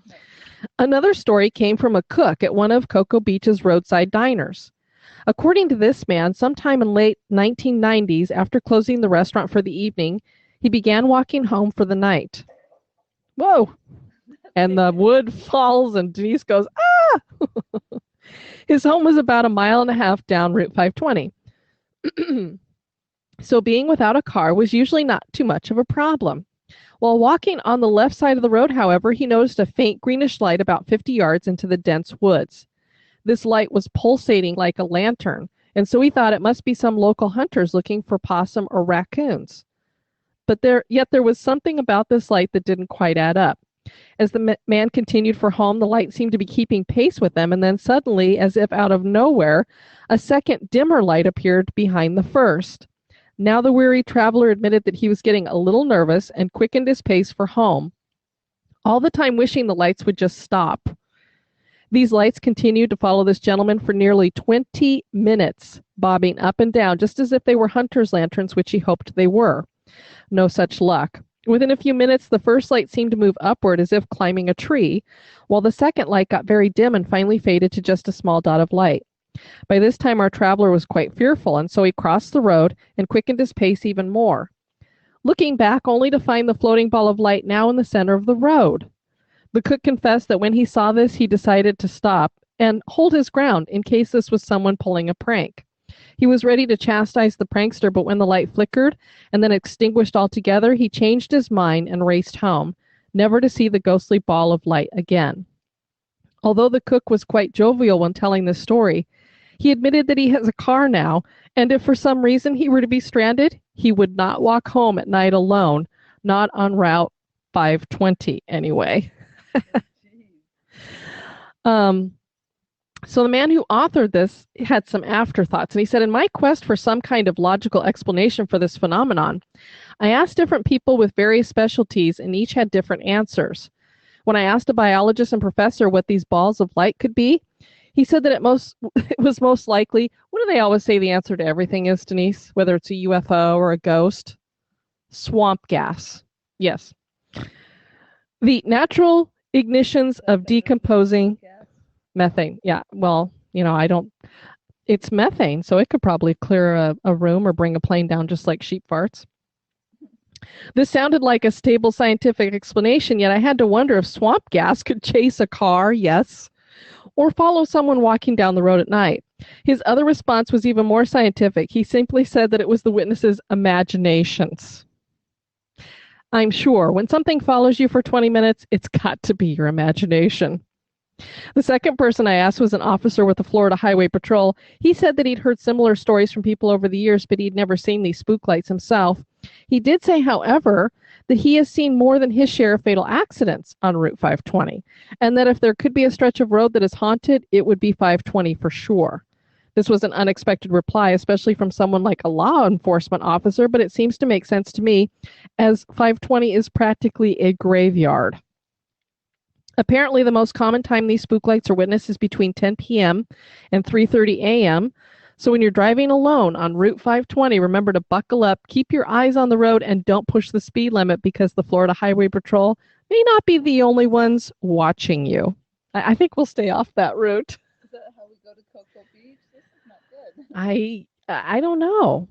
Another story came from a cook at one of Cocoa Beach's roadside diners. According to this man, sometime in late 1990s, after closing the restaurant for the evening, he began walking home for the night. Whoa! And the wood falls and Denise goes, ah! His home was about 1.5 miles down Route 520. So being without a car was usually not too much of a problem. While walking on the left side of the road, however, he noticed a faint greenish light about 50 yards into the dense woods. This light was pulsating like a lantern, and so he thought it must be some local hunters looking for possum or raccoons. But there was something about this light that didn't quite add up. As the man continued for home, the light seemed to be keeping pace with them, and then suddenly, as if out of nowhere, a second dimmer light appeared behind the first. Now the weary traveler admitted that he was getting a little nervous and quickened his pace for home, all the time wishing the lights would just stop. These lights continued to follow this gentleman for nearly 20 minutes, bobbing up and down, just as if they were hunter's lanterns, which he hoped they were. No such luck. Within a few minutes, the first light seemed to move upward as if climbing a tree, while the second light got very dim and finally faded to just a small dot of light. By this time, our traveler was quite fearful, and so he crossed the road and quickened his pace even more, looking back only to find the floating ball of light now in the center of the road. The cook confessed that when he saw this, he decided to stop and hold his ground in case this was someone pulling a prank. He was ready to chastise the prankster, but when the light flickered and then extinguished altogether, he changed his mind and raced home, never to see the ghostly ball of light again. Although the cook was quite jovial when telling this story, he admitted that he has a car now, and if for some reason he were to be stranded, he would not walk home at night alone, not on Route 520 anyway. So the man who authored this had some afterthoughts, and he said, in my quest for some kind of logical explanation for this phenomenon, I asked different people with various specialties, and each had different answers. When I asked a biologist and professor what these balls of light could be, he said that it was most likely, what do they always say the answer to everything is, Denise? Whether it's a UFO or a ghost? Swamp gas. Yes. The natural ignitions of decomposing methane. Yeah, well, it's methane, so it could probably clear a room or bring a plane down just like sheep farts. This sounded like a stable scientific explanation, yet I had to wonder if swamp gas could chase a car, yes, or follow someone walking down the road at night. His other response was even more scientific. He simply said that it was the witness's imaginations. I'm sure when something follows you for 20 minutes, it's got to be your imagination. The second person I asked was an officer with the Florida Highway Patrol. He said that he'd heard similar stories from people over the years, but he'd never seen these spook lights himself. He did say, however, that he has seen more than his share of fatal accidents on Route 520, and that if there could be a stretch of road that is haunted, it would be 520 for sure. This was an unexpected reply, especially from someone like a law enforcement officer, but it seems to make sense to me, as 520 is practically a graveyard. Apparently, the most common time these spook lights are witnessed is between 10 p.m. and 3:30 a.m., so when you're driving alone on Route 520, remember to buckle up, keep your eyes on the road, and don't push the speed limit because the Florida Highway Patrol may not be the only ones watching you. I think we'll stay off that route. Is that how we go to Cocoa Beach? This is not good. I don't know.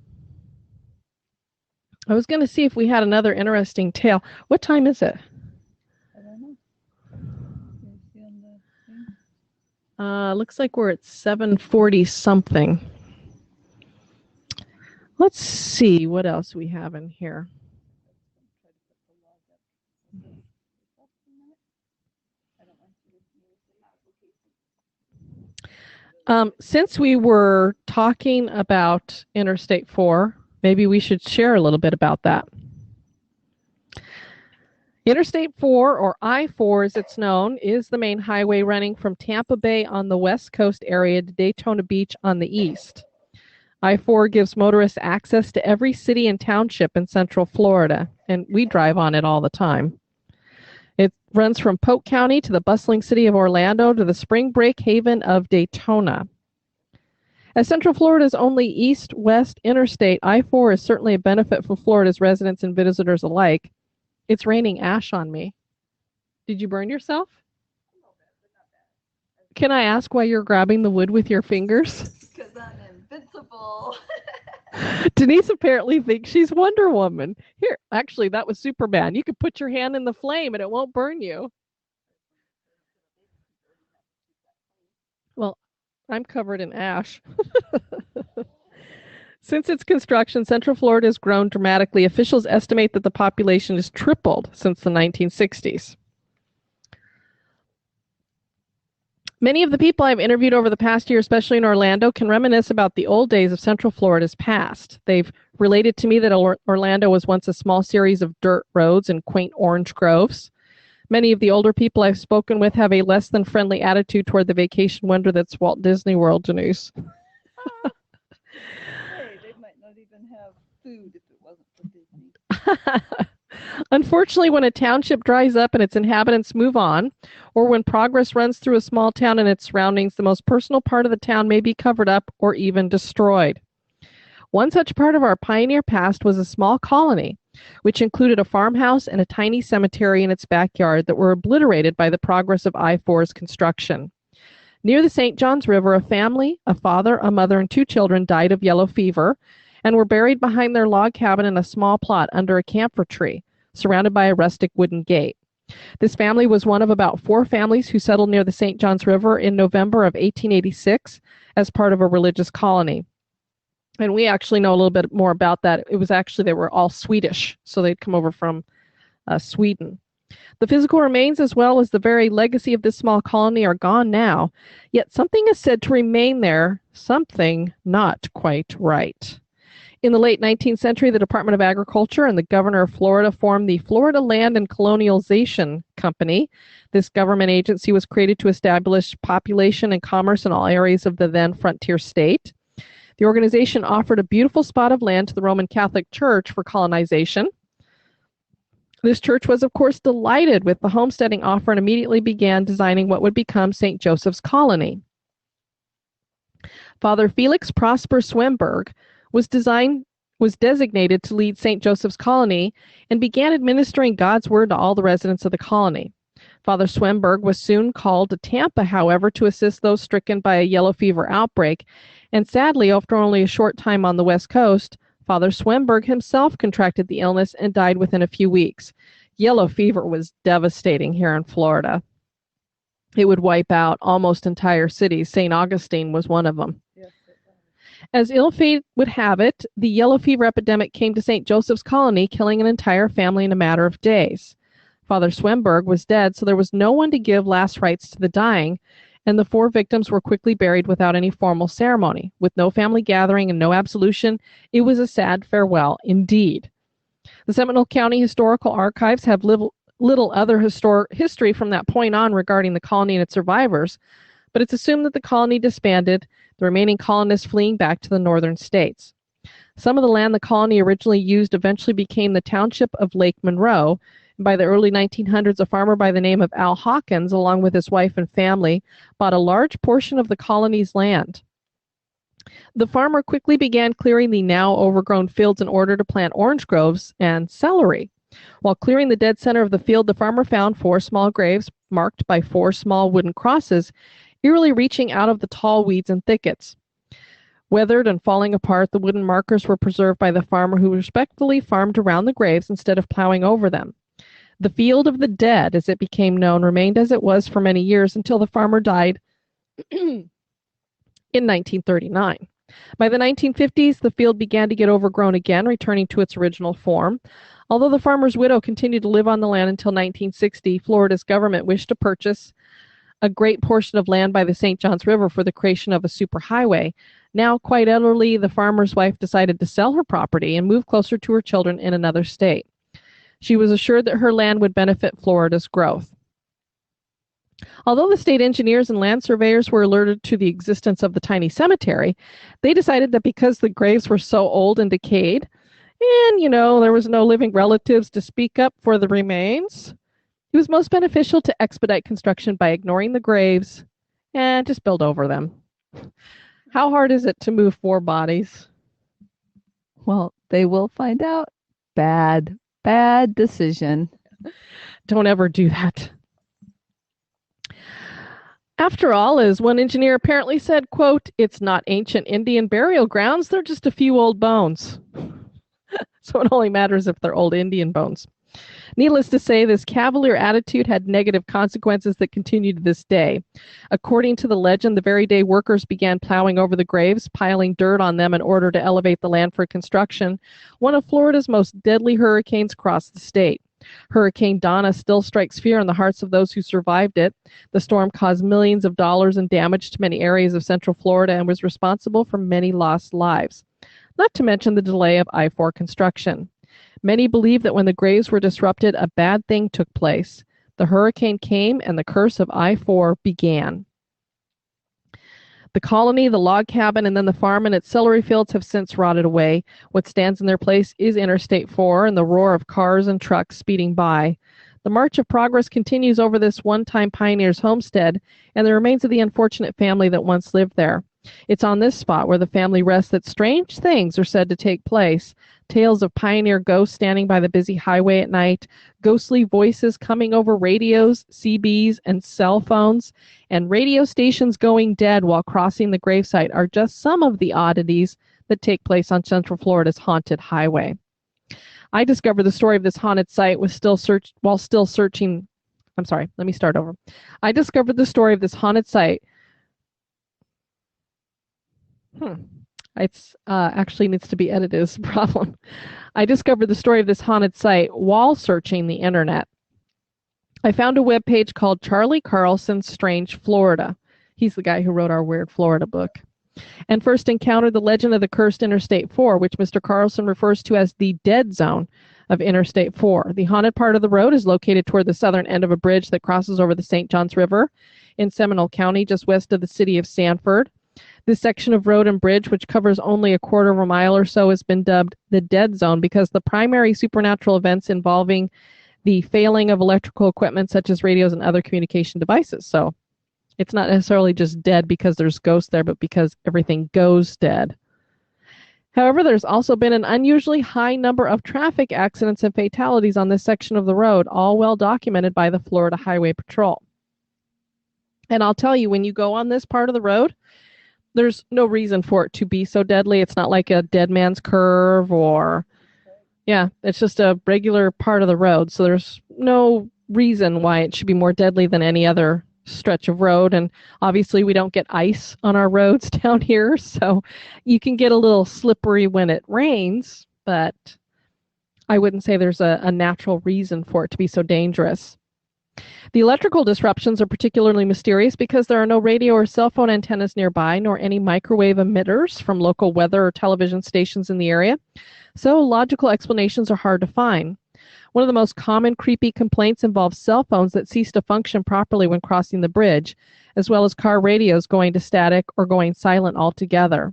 I was going to see if we had another interesting tale. What time is it? I don't know. Can you see on the thing? Looks like we're at 7:40 something. Let's see what else we have in here. Since we were talking about Interstate 4, maybe we should share a little bit about that. Interstate 4, or I-4 as it's known, is the main highway running from Tampa Bay on the west coast area to Daytona Beach on the east. I-4 gives motorists access to every city and township in Central Florida, and we drive on it all the time. It runs from Polk County to the bustling city of Orlando to the spring break haven of Daytona. As Central Florida's only east-west interstate, I-4 is certainly a benefit for Florida's residents and visitors alike. It's raining ash on me. Did you burn yourself? Can I ask why you're grabbing the wood with your fingers? Because I'm invincible. Denise apparently thinks she's Wonder Woman. Here, actually, that was Superman. You could put your hand in the flame and it won't burn you. Well, I'm covered in ash. Since its construction, Central Florida has grown dramatically. Officials estimate that the population has tripled since the 1960s. Many of the people I've interviewed over the past year, especially in Orlando, can reminisce about the old days of Central Florida's past. They've related to me that Orlando was once a small series of dirt roads and quaint orange groves. Many of the older people I've spoken with have a less than friendly attitude toward the vacation wonder that's Walt Disney World, Denise. Hey, they might not even have food if it wasn't for Disney. Unfortunately, when a township dries up and its inhabitants move on, or when progress runs through a small town and its surroundings, the most personal part of the town may be covered up or even destroyed. One such part of our pioneer past was a small colony, which included a farmhouse and a tiny cemetery in its backyard that were obliterated by the progress of I-4's construction. Near the St. Johns River, a family, a father, a mother, and 2 children died of yellow fever and were buried behind their log cabin in a small plot under a camphor tree, surrounded by a rustic wooden gate. This family was one of about 4 families who settled near the St. Johns River in November of 1886 as part of a religious colony. And we actually know a little bit more about that. It was actually, they were all Swedish, so they'd come over from Sweden. The physical remains as well as the very legacy of this small colony are gone now, yet something is said to remain there, something not quite right. In the late 19th century, the Department of Agriculture and the governor of Florida formed the Florida Land and Colonialization Company. This government agency was created to establish population and commerce in all areas of the then frontier state. The organization offered a beautiful spot of land to the Roman Catholic Church for colonization. This church was, of course, delighted with the homesteading offer and immediately began designing what would become St. Joseph's Colony. Father Felix Prosper Swemberg was designated to lead St. Joseph's Colony and began administering God's word to all the residents of the colony. Father Swemberg was soon called to Tampa, however, to assist those stricken by a yellow fever outbreak, and sadly, after only a short time on the West Coast, Father Swemberg himself contracted the illness and died within a few weeks. Yellow fever was devastating here in Florida. It would wipe out almost entire cities. St. Augustine was one of them. Yes, As ill fate would have it, the yellow fever epidemic came to St. Joseph's Colony, killing an entire family in a matter of days. Father Swemberg was dead, so there was no one to give last rites to the dying, and the 4 victims were quickly buried without any formal ceremony. With no family gathering and no absolution, it was a sad farewell indeed. The Seminole County Historical Archives have little other history from that point on regarding the colony and its survivors, but it's assumed that the colony disbanded, the remaining colonists fleeing back to the northern states. Some of the land the colony originally used eventually became the township of Lake Monroe. By the early 1900s, a farmer by the name of Al Hawkins, along with his wife and family, bought a large portion of the colony's land. The farmer quickly began clearing the now overgrown fields in order to plant orange groves and celery. While clearing the dead center of the field, the farmer found 4 small graves marked by 4 small wooden crosses, eerily reaching out of the tall weeds and thickets. Weathered and falling apart, the wooden markers were preserved by the farmer, who respectfully farmed around the graves instead of plowing over them. The Field of the Dead, as it became known, remained as it was for many years until the farmer died in 1939. By the 1950s, the field began to get overgrown again, returning to its original form. Although the farmer's widow continued to live on the land until 1960, Florida's government wished to purchase a great portion of land by the St. Johns River for the creation of a superhighway. Now, quite elderly, the farmer's wife decided to sell her property and move closer to her children in another state. She was assured that her land would benefit Florida's growth. Although the state engineers and land surveyors were alerted to the existence of the tiny cemetery, they decided that because the graves were so old and decayed, and, there was no living relatives to speak up for the remains, it was most beneficial to expedite construction by ignoring the graves and just build over them. How hard is it to move 4 bodies? Well, they will find out. Bad decision. Don't ever do that. After all, as one engineer apparently said, quote, "It's not ancient Indian burial grounds, they're just a few old bones." So it only matters if they're old Indian bones. Needless to say, this cavalier attitude had negative consequences that continue to this day. According to the legend, the very day workers began plowing over the graves, piling dirt on them in order to elevate the land for construction, one of Florida's most deadly hurricanes crossed the state. Hurricane Donna still strikes fear in the hearts of those who survived it. The storm caused millions of dollars in damage to many areas of Central Florida and was responsible for many lost lives, not to mention the delay of I-4 construction. Many believe that when the graves were disrupted, a bad thing took place. The hurricane came and the curse of I-4 began. The colony, the log cabin, and then the farm and its celery fields have since rotted away. What stands in their place is Interstate 4 and the roar of cars and trucks speeding by. The march of progress continues over this one-time pioneer's homestead and the remains of the unfortunate family that once lived there. It's on this spot where the family rests that strange things are said to take place. Tales of pioneer ghosts standing by the busy highway at night, ghostly voices coming over radios, CBs, and cell phones, and radio stations going dead while crossing the gravesite are just some of the oddities that take place on Central Florida's haunted highway. I discovered the story of this haunted site while still searching. I'm sorry, let me start over. I discovered the story of this haunted site. It's actually needs to be edited is the problem. I discovered the story of this haunted site while searching the internet. I found a webpage called Charlie Carlson's Strange Florida. He's the guy who wrote our Weird Florida book. And first encountered the legend of the cursed Interstate 4, which Mr. Carlson refers to as the dead zone of Interstate 4. The haunted part of the road is located toward the southern end of a bridge that crosses over the St. Johns River in Seminole County, just west of the city of Sanford. This section of road and bridge, which covers only a quarter of a mile or so, has been dubbed the dead zone because the primary supernatural events involving the failing of electrical equipment such as radios and other communication devices. So it's not necessarily just dead because there's ghosts there, but because everything goes dead. However, there's also been an unusually high number of traffic accidents and fatalities on this section of the road, all well documented by the Florida Highway Patrol. And I'll tell you, when you go on this part of the road, there's no reason for it to be so deadly. It's not like a dead man's curve it's just a regular part of the road. So there's no reason why it should be more deadly than any other stretch of road. And obviously we don't get ice on our roads down here. So you can get a little slippery when it rains, but I wouldn't say there's a natural reason for it to be so dangerous. The electrical disruptions are particularly mysterious because there are no radio or cell phone antennas nearby, nor any microwave emitters from local weather or television stations in the area, so logical explanations are hard to find. One of the most common creepy complaints involves cell phones that cease to function properly when crossing the bridge, as well as car radios going to static or going silent altogether.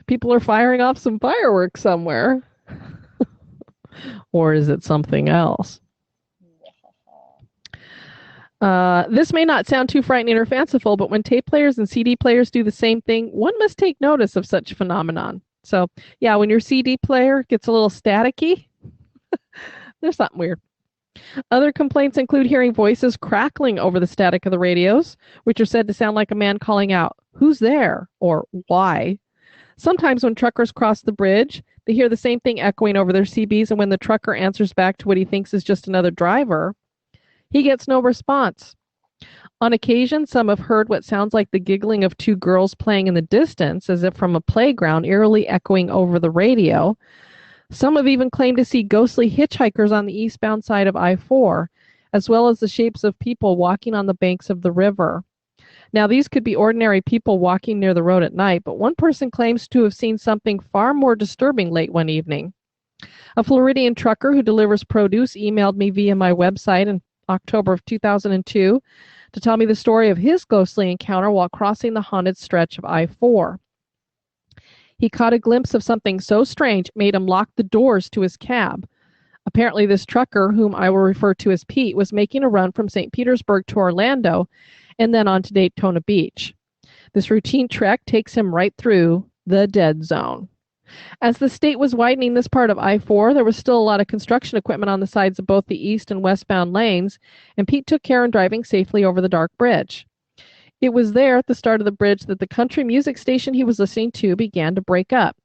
People are firing off some fireworks somewhere. Or is it something else? This may not sound too frightening or fanciful, but when tape players and CD players do the same thing, one must take notice of such a phenomenon. So, yeah, when your CD player gets a little staticky, there's something weird. Other complaints include hearing voices crackling over the static of the radios, which are said to sound like a man calling out, "Who's there?" or "Why?" Sometimes when truckers cross the bridge, they hear the same thing echoing over their CBs, and when the trucker answers back to what he thinks is just another driver, he gets no response. On occasion, some have heard what sounds like the giggling of two girls playing in the distance, as if from a playground, eerily echoing over the radio. Some have even claimed to see ghostly hitchhikers on the eastbound side of I-4, as well as the shapes of people walking on the banks of the river. Now, these could be ordinary people walking near the road at night, but one person claims to have seen something far more disturbing late one evening. A Floridian trucker who delivers produce emailed me via my website in October of 2002 to tell me the story of his ghostly encounter while crossing the haunted stretch of I-4. He caught a glimpse of something so strange it made him lock the doors to his cab. Apparently, this trucker, whom I will refer to as Pete, was making a run from St. Petersburg to Orlando and then on to Daytona Beach. This routine trek takes him right through the dead zone. As the state was widening this part of I-4, there was still a lot of construction equipment on the sides of both the east and westbound lanes, and Pete took care in driving safely over the dark bridge. It was there at the start of the bridge that the country music station he was listening to began to break up.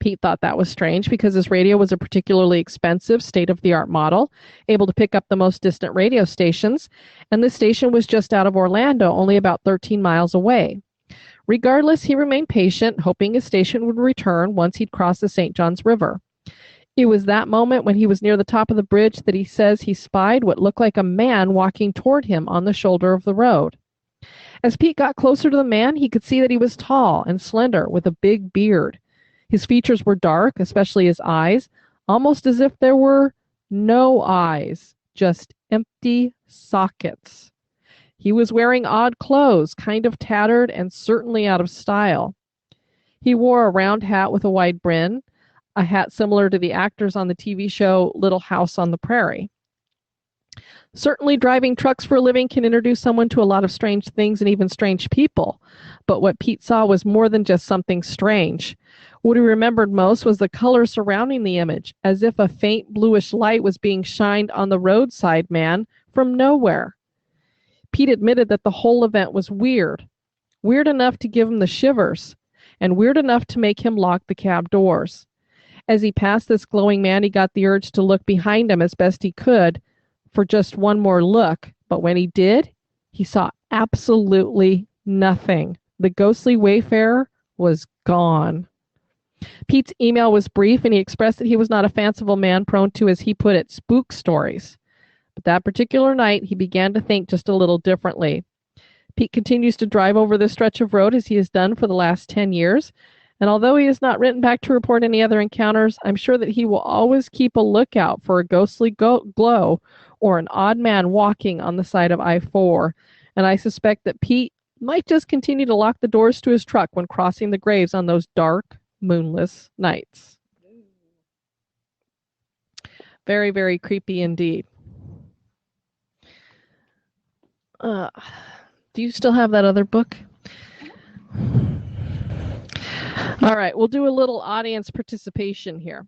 Pete thought that was strange because his radio was a particularly expensive, state-of-the-art model, able to pick up the most distant radio stations, and this station was just out of Orlando, only about 13 miles away. Regardless, he remained patient, hoping his station would return once he'd crossed the St. Johns River. It was that moment when he was near the top of the bridge that he says he spied what looked like a man walking toward him on the shoulder of the road. As Pete got closer to the man, he could see that he was tall and slender with a big beard. His features were dark, especially his eyes, almost as if there were no eyes, just empty sockets. He was wearing odd clothes, kind of tattered and certainly out of style. He wore a round hat with a wide brim, a hat similar to the actors on the TV show Little House on the Prairie. Certainly, driving trucks for a living can introduce someone to a lot of strange things and even strange people. But what Pete saw was more than just something strange. What he remembered most was the color surrounding the image, as if a faint bluish light was being shined on the roadside man from nowhere. Pete admitted that the whole event was weird. Weird enough to give him the shivers, and weird enough to make him lock the cab doors. As he passed this glowing man, he got the urge to look behind him as best he could for just one more look. But when he did, he saw absolutely nothing. The ghostly wayfarer was gone. Pete's email was brief, and he expressed that he was not a fanciful man prone to, as he put it, spook stories. But that particular night, he began to think just a little differently. Pete continues to drive over this stretch of road as he has done for the last 10 years, and although he has not written back to report any other encounters, I'm sure that he will always keep a lookout for a ghostly glow or an odd man walking on the side of I-4, and I suspect that Pete might just continue to lock the doors to his truck when crossing the graves on those dark, moonless nights. Very, very creepy indeed. Do you still have that other book? All right, we'll do a little audience participation here.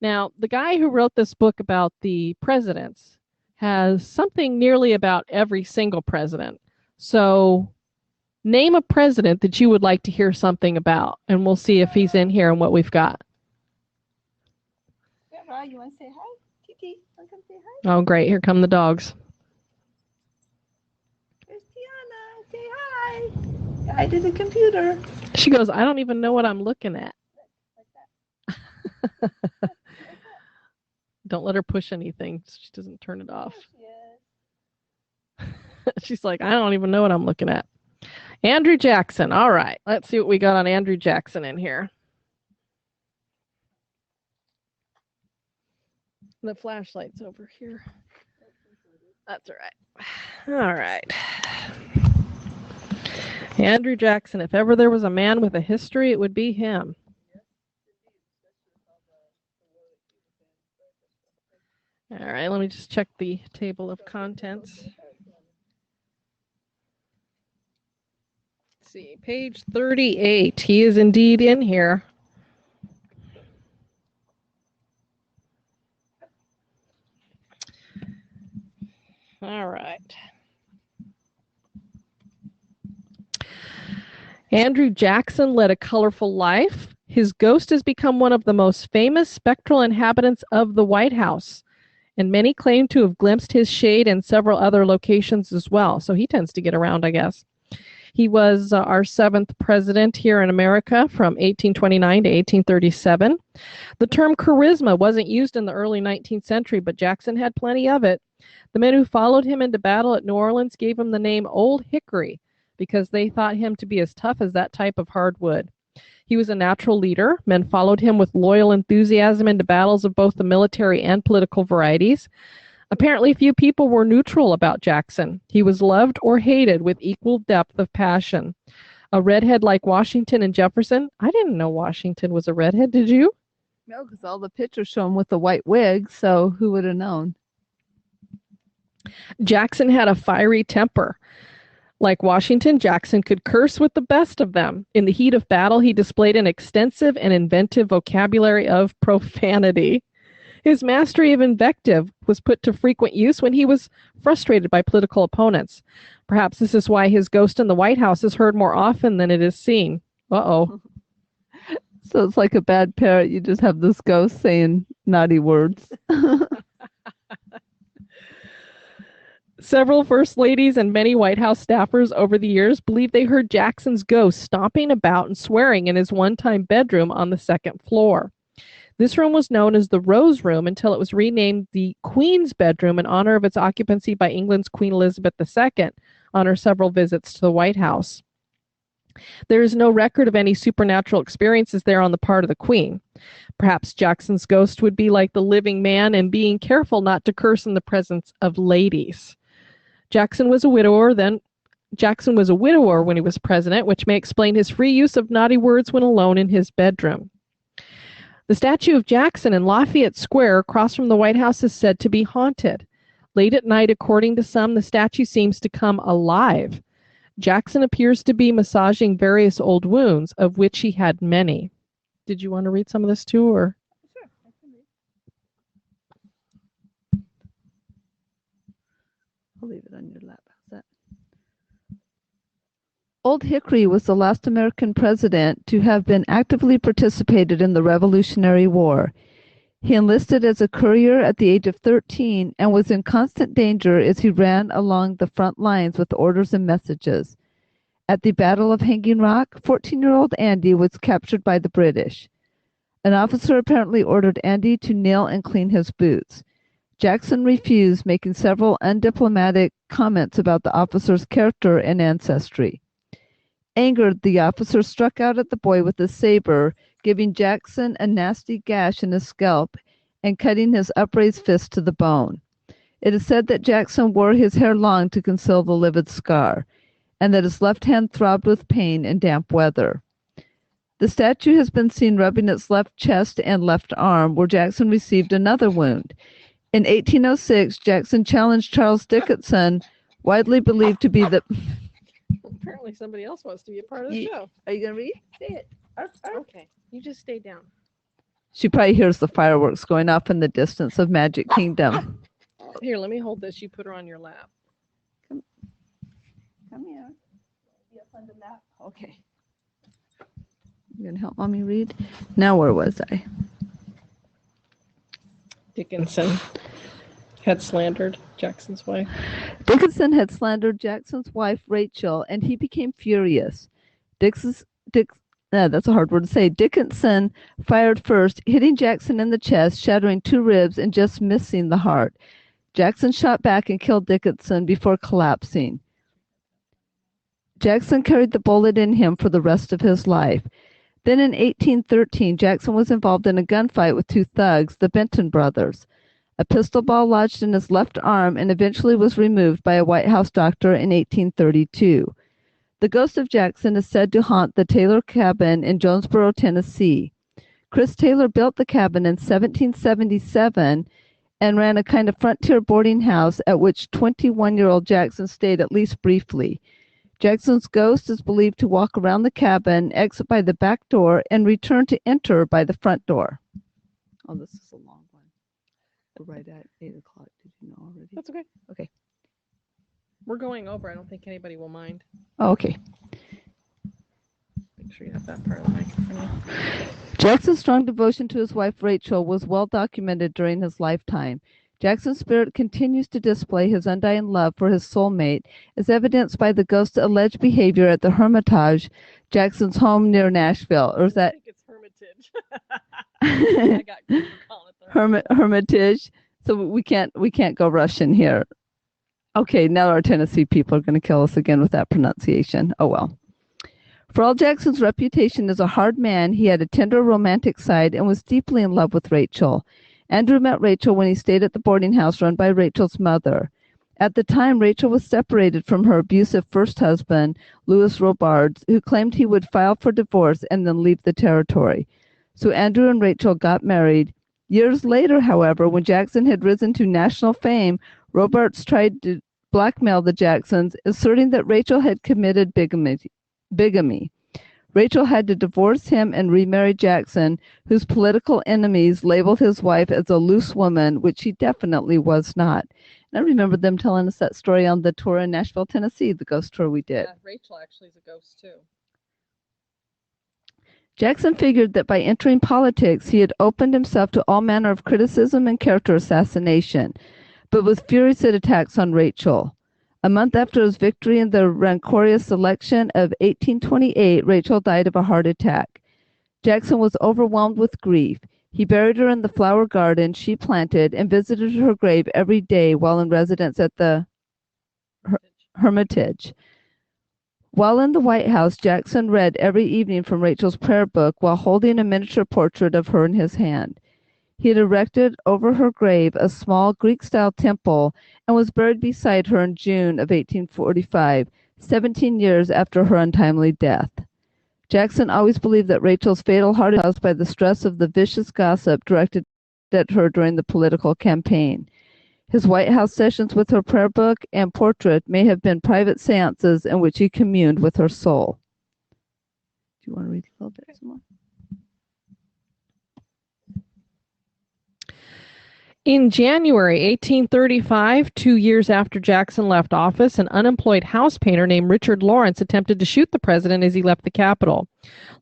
Now, the guy who wrote this book about the presidents has something nearly about every single president. So name a president that you would like to hear something about, and we'll see if he's in here and what we've got. Yeah, Rod, you want to say hi? Titi, want to come say hi? Oh, great. Here come the dogs. There's Tiana. Say hi. Hi to the computer. She goes, I don't even know what I'm looking at. Like that. Don't let her push anything so she doesn't turn it off. Yes. She's like, I don't even know what I'm looking at. Andrew Jackson. All right. Let's see what we got on Andrew Jackson in here. The flashlight's over here. That's all right. All right. Andrew Jackson. If ever there was a man with a history, it would be him. All right, let me just check the table of contents. Let's see, page 38. He is indeed in here. All right. Andrew Jackson led a colorful life. His ghost has become one of the most famous spectral inhabitants of the White House, and many claim to have glimpsed his shade in several other locations as well. So he tends to get around, I guess. He was our 7th president here in America from 1829 to 1837. The term charisma wasn't used in the early 19th century, but Jackson had plenty of it. The men who followed him into battle at New Orleans gave him the name Old Hickory because they thought him to be as tough as that type of hardwood. He was a natural leader. Men followed him with loyal enthusiasm into battles of both the military and political varieties. Apparently, few people were neutral about Jackson. He was loved or hated with equal depth of passion. A redhead like Washington and Jefferson. I didn't know Washington was a redhead. Did you? No, because all the pictures show him with the white wig, so who would have known? Jackson had a fiery temper. Like Washington, Jackson could curse with the best of them. In the heat of battle, he displayed an extensive and inventive vocabulary of profanity. His mastery of invective was put to frequent use when he was frustrated by political opponents. Perhaps this is why his ghost in the White House is heard more often than it is seen. Uh-oh. So it's like a bad parrot. You just have this ghost saying naughty words. Several first ladies and many White House staffers over the years believe they heard Jackson's ghost stomping about and swearing in his one-time bedroom on the 2nd floor. This room was known as the Rose Room until it was renamed the Queen's Bedroom in honor of its occupancy by England's Queen Elizabeth II on her several visits to the White House. There is no record of any supernatural experiences there on the part of the Queen. Perhaps Jackson's ghost would be like the living man and being careful not to curse in the presence of ladies. Jackson was a widower when he was president, which may explain his free use of naughty words when alone in his bedroom. The statue of Jackson in Lafayette Square across from the White House is said to be haunted. Late at night, according to some, the statue seems to come alive. Jackson appears to be massaging various old wounds, of which he had many. Did you want to read some of this too, or? Sure, I can read. I'll leave it on your lap. How's that? Old Hickory was the last American president to have been actively participated in the Revolutionary War. He enlisted as a courier at the age of 13 and was in constant danger as he ran along the front lines with orders and messages. At the Battle of Hanging Rock, 14-year-old Andy was captured by the British. An officer apparently ordered Andy to nail and clean his boots. Jackson refused, making several undiplomatic comments about the officer's character and ancestry. Angered, the officer struck out at the boy with a saber, giving Jackson a nasty gash in his scalp and cutting his upraised fist to the bone. It is said that Jackson wore his hair long to conceal the livid scar, and that his left hand throbbed with pain in damp weather. The statue has been seen rubbing its left chest and left arm, where Jackson received another wound. In 1806, Jackson challenged Charles Dickinson, widely believed to be the... Apparently somebody else wants to be a part of the show. Are you going to read? Say it. Okay, you just stay down. She probably hears the fireworks going off in the distance of Magic Kingdom. Here, let me hold this. You put her on your lap. Come here. Yes, on the lap. Okay. You going to help Mommy read? Now where was I? Dickinson had slandered Jackson's wife. Dickinson had slandered Jackson's wife, Rachel, and he became furious. That's a hard word to say. Dickinson fired first, hitting Jackson in the chest, shattering 2 ribs and just missing the heart. Jackson shot back and killed Dickinson before collapsing. Jackson carried the bullet in him for the rest of his life. Then in 1813, Jackson was involved in a gunfight with 2 thugs, the Benton brothers. A pistol ball lodged in his left arm and eventually was removed by a White House doctor in 1832. The ghost of Jackson is said to haunt the Taylor cabin in Jonesboro, Tennessee. Chris Taylor built the cabin in 1777 and ran a kind of frontier boarding house at which 21-year-old Jackson stayed at least briefly. Jackson's ghost is believed to walk around the cabin, exit by the back door, and return to enter by the front door. Oh, this is a long one. We're right at 8 o'clock. Did you know already? That's okay. Okay. We're going over. I don't think anybody will mind. Oh, okay. Make sure you have that part of the microphone. Jackson's strong devotion to his wife Rachel was well documented during his lifetime. Jackson's spirit continues to display his undying love for his soulmate, as evidenced by the ghost's alleged behavior at the Hermitage, Jackson's home near Nashville. Or is that? I think it's Hermitage. I got calling it the Hermitage. So we can't go Russian here. Okay, now our Tennessee people are going to kill us again with that pronunciation. Oh well. For all Jackson's reputation as a hard man, he had a tender romantic side and was deeply in love with Rachel. Andrew met Rachel when he stayed at the boarding house run by Rachel's mother. At the time, Rachel was separated from her abusive first husband, Louis Robards, who claimed he would file for divorce and then leave the territory. So Andrew and Rachel got married. Years later, however, when Jackson had risen to national fame, Robards tried to blackmail the Jacksons, asserting that Rachel had committed bigamy. Rachel had to divorce him and remarry Jackson, whose political enemies labeled his wife as a loose woman, which she definitely was not. And I remember them telling us that story on the tour in Nashville, Tennessee, the ghost tour we did. Yeah, Rachel actually is a ghost too. Jackson figured that by entering politics, he had opened himself to all manner of criticism and character assassination, but with furious attacks on Rachel. A month after his victory in the rancorous election of 1828, Rachel died of a heart attack. Jackson was overwhelmed with grief. He buried her in the flower garden she planted and visited her grave every day while in residence at the Hermitage. While in the White House, Jackson read every evening from Rachel's prayer book while holding a miniature portrait of her in his hand. He had erected over her grave a small Greek-style temple and was buried beside her in June of 1845, 17 years after her untimely death. Jackson always believed that Rachel's fatal heart was caused by the stress of the vicious gossip directed at her during the political campaign. His White House sessions with her prayer book and portrait may have been private seances in which he communed with her soul. Do you want to read a little bit some more? In January 1835, 2 years after Jackson left office, an unemployed house painter named Richard Lawrence attempted to shoot the president as he left the Capitol.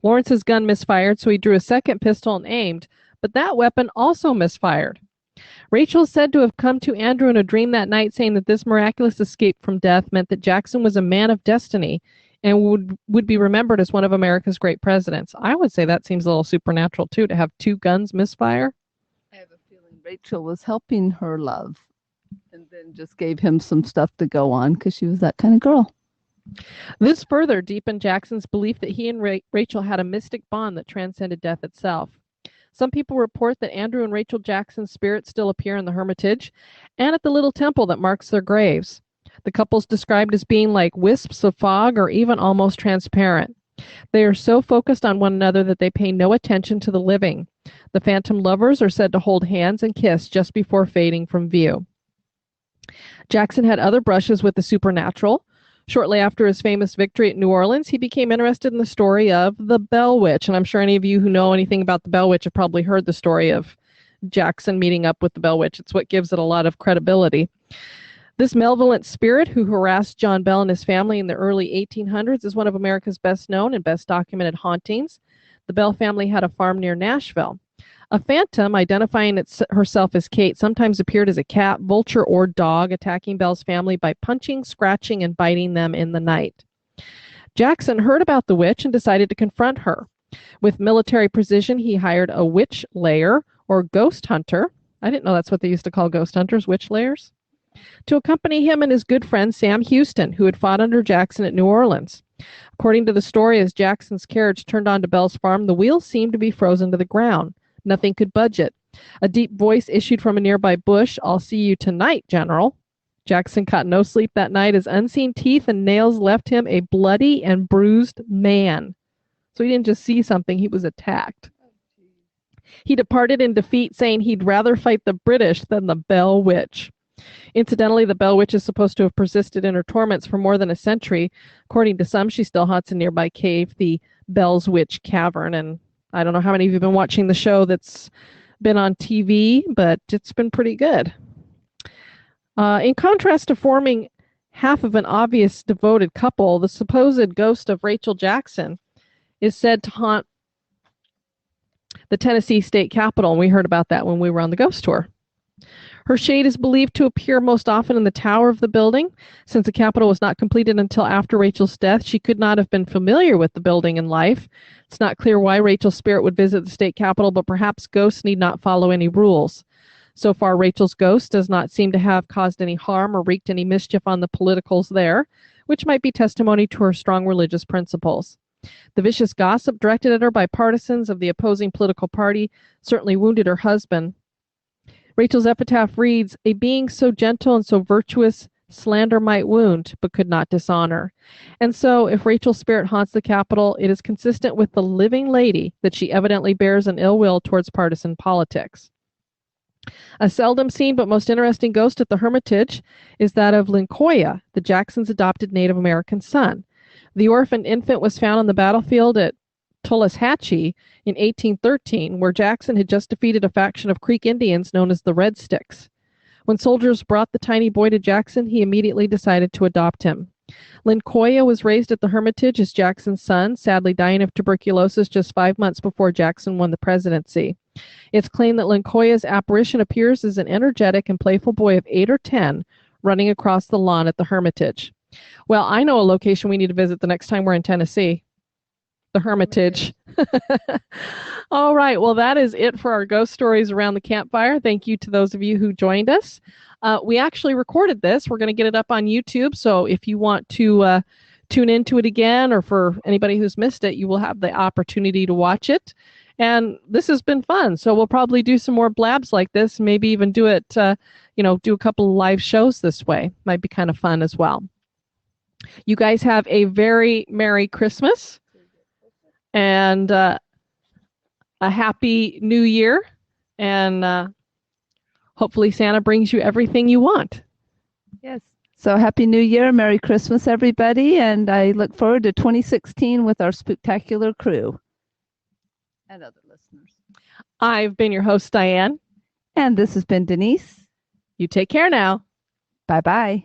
Lawrence's gun misfired, so he drew a second pistol and aimed, but that weapon also misfired. Rachel is said to have come to Andrew in a dream that night saying that this miraculous escape from death meant that Jackson was a man of destiny and would be remembered as one of America's great presidents. I would say that seems a little supernatural, too, to have two guns misfire. I have a feeling Rachel was helping her love and then just gave him some stuff to go on because she was that kind of girl. This further deepened Jackson's belief that he and Rachel had a mystic bond that transcended death itself. Some people report that Andrew and Rachel Jackson's spirits still appear in the Hermitage and at the little temple that marks their graves. The couple's described as being like wisps of fog or even almost transparent. They are so focused on one another that they pay no attention to the living. The phantom lovers are said to hold hands and kiss just before fading from view. Jackson had other brushes with the supernatural. Shortly after his famous victory at New Orleans, he became interested in the story of the Bell Witch. And I'm sure any of you who know anything about the Bell Witch have probably heard the story of Jackson meeting up with the Bell Witch. It's what gives it a lot of credibility. This malevolent spirit who harassed John Bell and his family in the early 1800s is one of America's best known and best documented hauntings. The Bell family had a farm near Nashville. A phantom, identifying herself as Kate, sometimes appeared as a cat, vulture, or dog, attacking Bell's family by punching, scratching, and biting them in the night. Jackson heard about the witch and decided to confront her. With military precision, he hired a witch layer, or ghost hunter. I didn't know that's what they used to call ghost hunters, witch layers, to accompany him and his good friend Sam Houston, who had fought under Jackson at New Orleans. According to the story, as Jackson's carriage turned onto Bell's farm, the wheels seemed to be frozen to the ground. Nothing could budge it. A deep voice issued from a nearby bush, "I'll see you tonight, General." Jackson caught no sleep that night as unseen teeth and nails left him a bloody and bruised man. So he didn't just see something, he was attacked. He departed in defeat, saying he'd rather fight the British than the Bell Witch. Incidentally, the Bell Witch is supposed to have persisted in her torments for more than a century. According to some, she still haunts a nearby cave, the Bell's Witch Cavern, and I don't know how many of you have been watching the show that's been on TV, but it's been pretty good. In contrast to forming half of an obvious devoted couple, the supposed ghost of Rachel Jackson is said to haunt the Tennessee state capitol, and we heard about that when we were on the ghost tour. Her shade is believed to appear most often in the tower of the building. Since the Capitol was not completed until after Rachel's death, she could not have been familiar with the building in life. It's not clear why Rachel's spirit would visit the state capitol, but perhaps ghosts need not follow any rules. So far, Rachel's ghost does not seem to have caused any harm or wreaked any mischief on the politicals there, which might be testimony to her strong religious principles. The vicious gossip directed at her by partisans of the opposing political party certainly wounded her husband. Rachel's epitaph reads, "A being so gentle and so virtuous, slander might wound, but could not dishonor." And so, if Rachel's spirit haunts the Capitol, it is consistent with the living lady that she evidently bears an ill will towards partisan politics. A seldom seen but most interesting ghost at the Hermitage is that of Lincoya, the Jacksons' adopted Native American son. The orphaned infant was found on the battlefield at Tullahachee in 1813, where Jackson had just defeated a faction of Creek Indians known as the Red Sticks. When soldiers brought the tiny boy to Jackson, he immediately decided to adopt him. Lincoya was raised at the Hermitage as Jackson's son, sadly dying of tuberculosis just 5 months before Jackson won the presidency. It's claimed that Lincoya's apparition appears as an energetic and playful boy of 8 or 10 running across the lawn at the Hermitage. Well, I know a location we need to visit the next time we're in Tennessee. The Hermitage. All right. Well, that is it for our ghost stories around the campfire. Thank you to those of you who joined us. We actually recorded this. We're going to get it up on YouTube. So if you want to tune into it again, or for anybody who's missed it, you will have the opportunity to watch it. And this has been fun. So we'll probably do some more blabs like this, maybe even do it, do a couple of live shows this way. Might be kind of fun as well. You guys have a very Merry Christmas and a Happy New Year. And hopefully Santa brings you everything you want. Yes. So Happy New Year, Merry Christmas, everybody, and I look forward to 2016 with our spooktacular crew and other listeners. I've been your host, Diane. And this has been Denise. You take care now. Bye-bye.